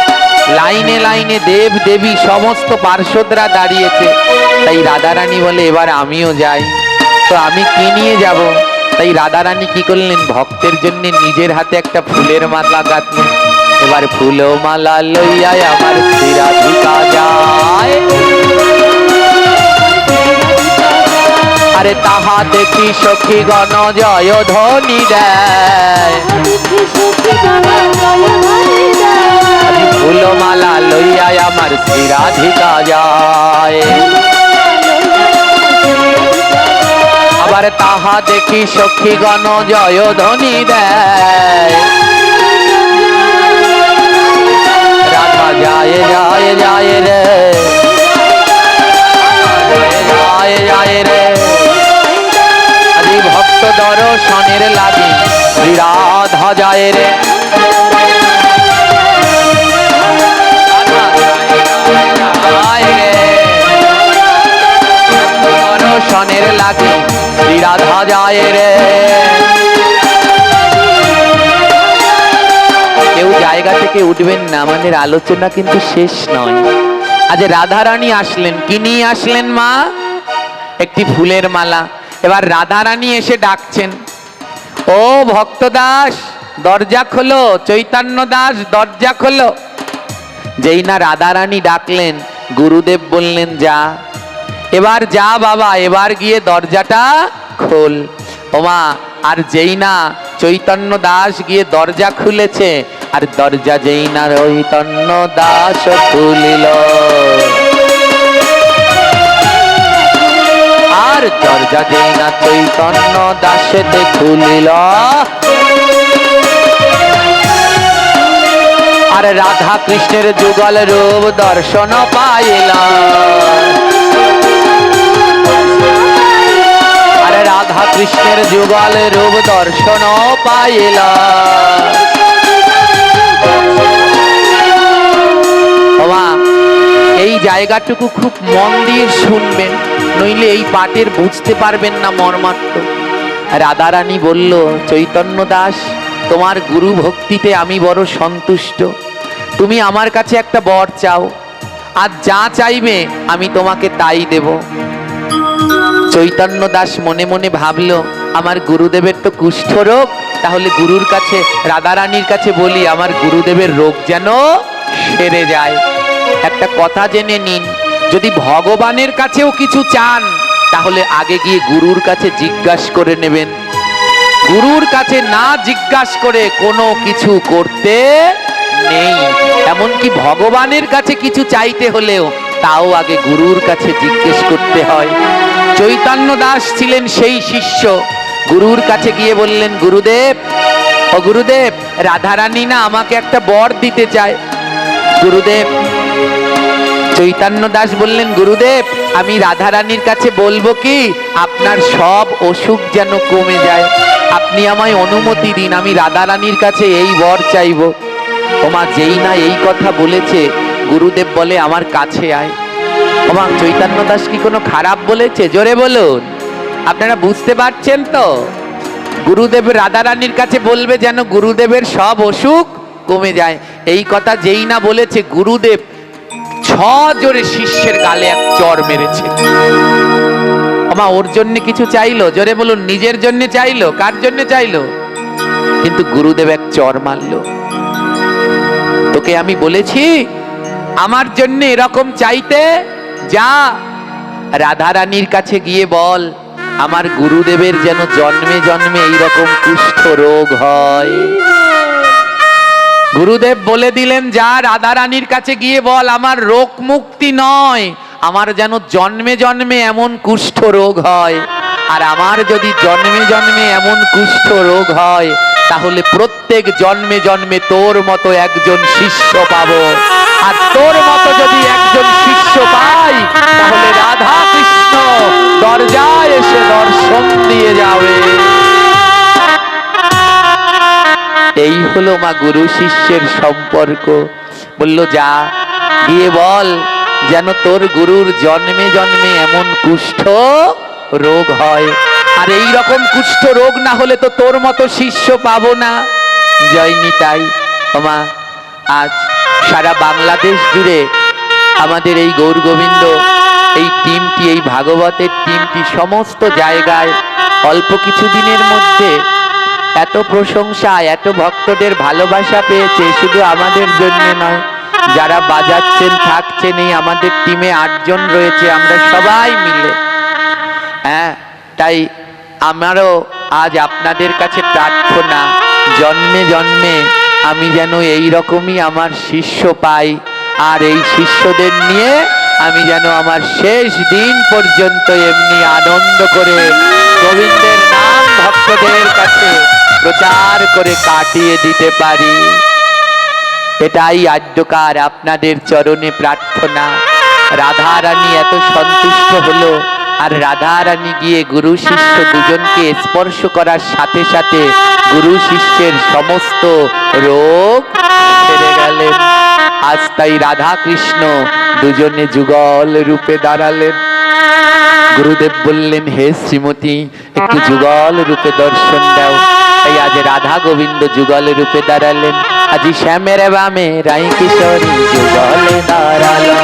লাইনে লাইনে দেব দেবী সমস্ত পার্শ্বদরা দাঁড়িয়েছে। তাই রাধারানী বলে এবার আমিও যাই। তো আমি কি নিয়ে যাব? তাই রাধারানী কি করলেন? ভক্তের জন্য নিজের হাতে একটা ফুলের মালা গাঁথলেন। এবার ফুল মালা লইয়া আমার শ্রী রাধিকা যায়। আরে তাহা দেখি সখী গণ জয় ধ্বনি দেয়। ফুল মালা লইয়া আমার শ্রী রাধিকা যায়। আবার তাহা দেখি সখী গণ জয় ধ্বনি দেয়। রাধা যায় যায় যায় রে, যায় যায় রে। আদি ভক্ত দর্শনের লাগি শ্রী রাধা যায় রে। দর্শনের লাগি শ্রী রাধা যায় রে। কেউ জায়গা থেকে উঠবেন না, আমাদের আলোচনা কিন্তু শেষ নয়। আজ রাধারানী আসলেন, কি নিয়ে আসলেন মা? একটি ফুলের মালা। এবার রাধারানী এসে ডাকছেন ও ভক্ত দাস দরজা খোলো, চৈতন্য দাস দরজা খোলো। যেই না রাধারানী ডাকলেন গুরুদেব বললেন যা, এবার যা বাবা, এবার গিয়ে দরজাটা খোল। ওমা, আর যেই না চৈতন্য দাস গিয়ে দরজা খুলেছে, আর দরজা যেই না চৈতন্য দাস খুলিল, আর দরজা যেই না চৈতন্য দাসেতে খুলিল, আর রাধা কৃষ্ণের যুগল রূপ দর্শন পাইলা, আর রাধা কৃষ্ণের যুগল রূপ দর্শন পাইলা। এই জায়গাটুকু খুব মন দিয়ে শুনবেন, নইলে এই পাঠের বুঝতে পারবেন না মর্মার্থ। রাধারানী বলল চৈতন্য দাস, তোমার গুরু ভক্তিতে আমি বড় সন্তুষ্ট, তুমি আমার কাছে একটা বর চাও। আর যা চাইবে আমি তোমাকে তাই দেব। চৈতন্য দাস মনে মনে ভাবলো, আমার গুরুদেবের তো কুষ্ঠ রোগ, তাহলে গুরুর কাছে, রাধারানীর কাছে বলি আমার গুরুদেবের রোগ যেন সেরে যায়। একটা কথা জেনে নিন, যদি ভগবানের কাছেও কিছু চান তাহলে আগে গিয়ে গুরুর কাছে জিজ্ঞাসা করে নেবেন। গুরুর কাছে না জিজ্ঞাসা করে কোনো কিছু করতে নেই। এমনকি ভগবানের কাছে কিছু চাইতে হলেও তাও আগে গুরুর কাছে জিজ্ঞেস করতে হয়। চৈতন্য দাস ছিলেন সেই শিষ্য, গুরুর কাছে গিয়ে বললেন, গুরুদেব, ও গুরুদেব, রাধারানী না আমাকে একটা বর দিতে চায়। গুরুদেব, চৈতন্য দাস বললেন, গুরুদেব আমি রাধারানীর কাছে বলবো কি আপনার সব অসুখ যেন কমে যায়, আপনি আমায় অনুমতি দিন, আমি রাধারানীর কাছে এই বর চাইবো। ওমা, যেই না এই কথা বলেছে, গুরুদেব বলে আমার কাছে আয়। ওমা, চৈতন্য দাস কি কোনো খারাপ বলেছে? জোরে বলুন, আপনারা বুঝতে পারছেন তো? গুরুদেব রাধারানীর কাছে বলবে যেন গুরুদেবের সব অসুখ কমে যায়, এই কথা যেই না বলেছে, গুরুদেব জোরে শিষ্যের গালে এক চড় মেরেছে। ওমা, ওর জন্য কিছু চাইলো? জোরে বলুন, নিজের জন্য চাইলো? কার জন্য চাইলো? কিন্তু গুরুদেব এক চড় মারলো। তোকে আমি বলেছি আমার জন্য এরকম চাইতে? যা রাধারানীর কাছে গিয়ে বল আমার গুরুদেবের যেন জন্মে জন্মে এইরকম কুষ্ঠ রোগ হয়। গুরুদেব বলে দিলেন, যা রাধারানীর কাছে গিয়ে বল আমার রোগ মুক্তি নয়, আমার যেন জন্মে জন্মে এমন কুষ্ঠ রোগ হয়। আর আমার যদি জন্মে জন্মে এমন কুষ্ঠ রোগ হয় তাহলে প্রত্যেক জন্মে জন্মে তোর মতো একজন শিষ্য পাবো। আর তোর মতো যদি একজন শিষ্য পাই তাহলে রাধা কৃষ্ণ দরজায় এসে দর্শন দিয়ে যাবে। এই হলো মা গুরু শিষ্যের সম্পর্ক। বলল, যা গিয়ে বল যেন তোর গুরুর জন্মে জন্মে এমন কুষ্ঠ রোগ হয়। আর এই রকম কুষ্ঠ রোগ না হলে তো তোর মতো শিষ্য পাবো না। জয় নিতাই। মা, আজ সারা বাংলাদেশ জুড়ে আমাদের এই গৌর গোবিন্দ এই টিমটি, এই ভাগবতের টিমটি সমস্ত জায়গায় অল্প কিছু দিনের মধ্যে এত প্রশংসা, এত ভক্তদের ভালোবাসা পেয়েছে। শুধু আমাদের জন্য নয়, যারা বাজাচ্ছেন থাকছেন, এই আমাদের টিমে 8 জন রয়েছে, আমরা সবাই মিলে। হ্যাঁ, তাই আমারও আজ আপনাদের কাছে প্রার্থনা, জন্মে জন্মে আমি যেন এই রকমই আমার শিষ্য পাই, আর এই শিষ্যদের নিয়ে আমি যেন আমার শেষ দিন পর্যন্ত এমনি আনন্দ করে গোবিন্দের নাম ভক্তদের কাছে প্রচার করে কাটিয়ে দিতে পারি। এটাই আদ্যকার আপনাদের চরণে প্রার্থনা। রাধারানী এত সন্তুষ্ট হলো, আর রাধারানী গিয়ে গুরু শিষ্য দুজনকে স্পর্শ করার সাথে সাথে গুরু শিষ্যের সমস্ত রোগ সেরে গেলেন। আজ তাই রাধা কৃষ্ণ দুজনে যুগল রূপে দাঁড়ালেন। গুরুদেব বললেন, হে শ্রীমতী, একটু যুগল রূপে দর্শন দাও। তাই আজ রাধা গোবিন্দ যুগল রূপে দাঁড়ালেন। আজ শ্যামের বামে রাই কিশোরী যুগলে দাঁড়ালো।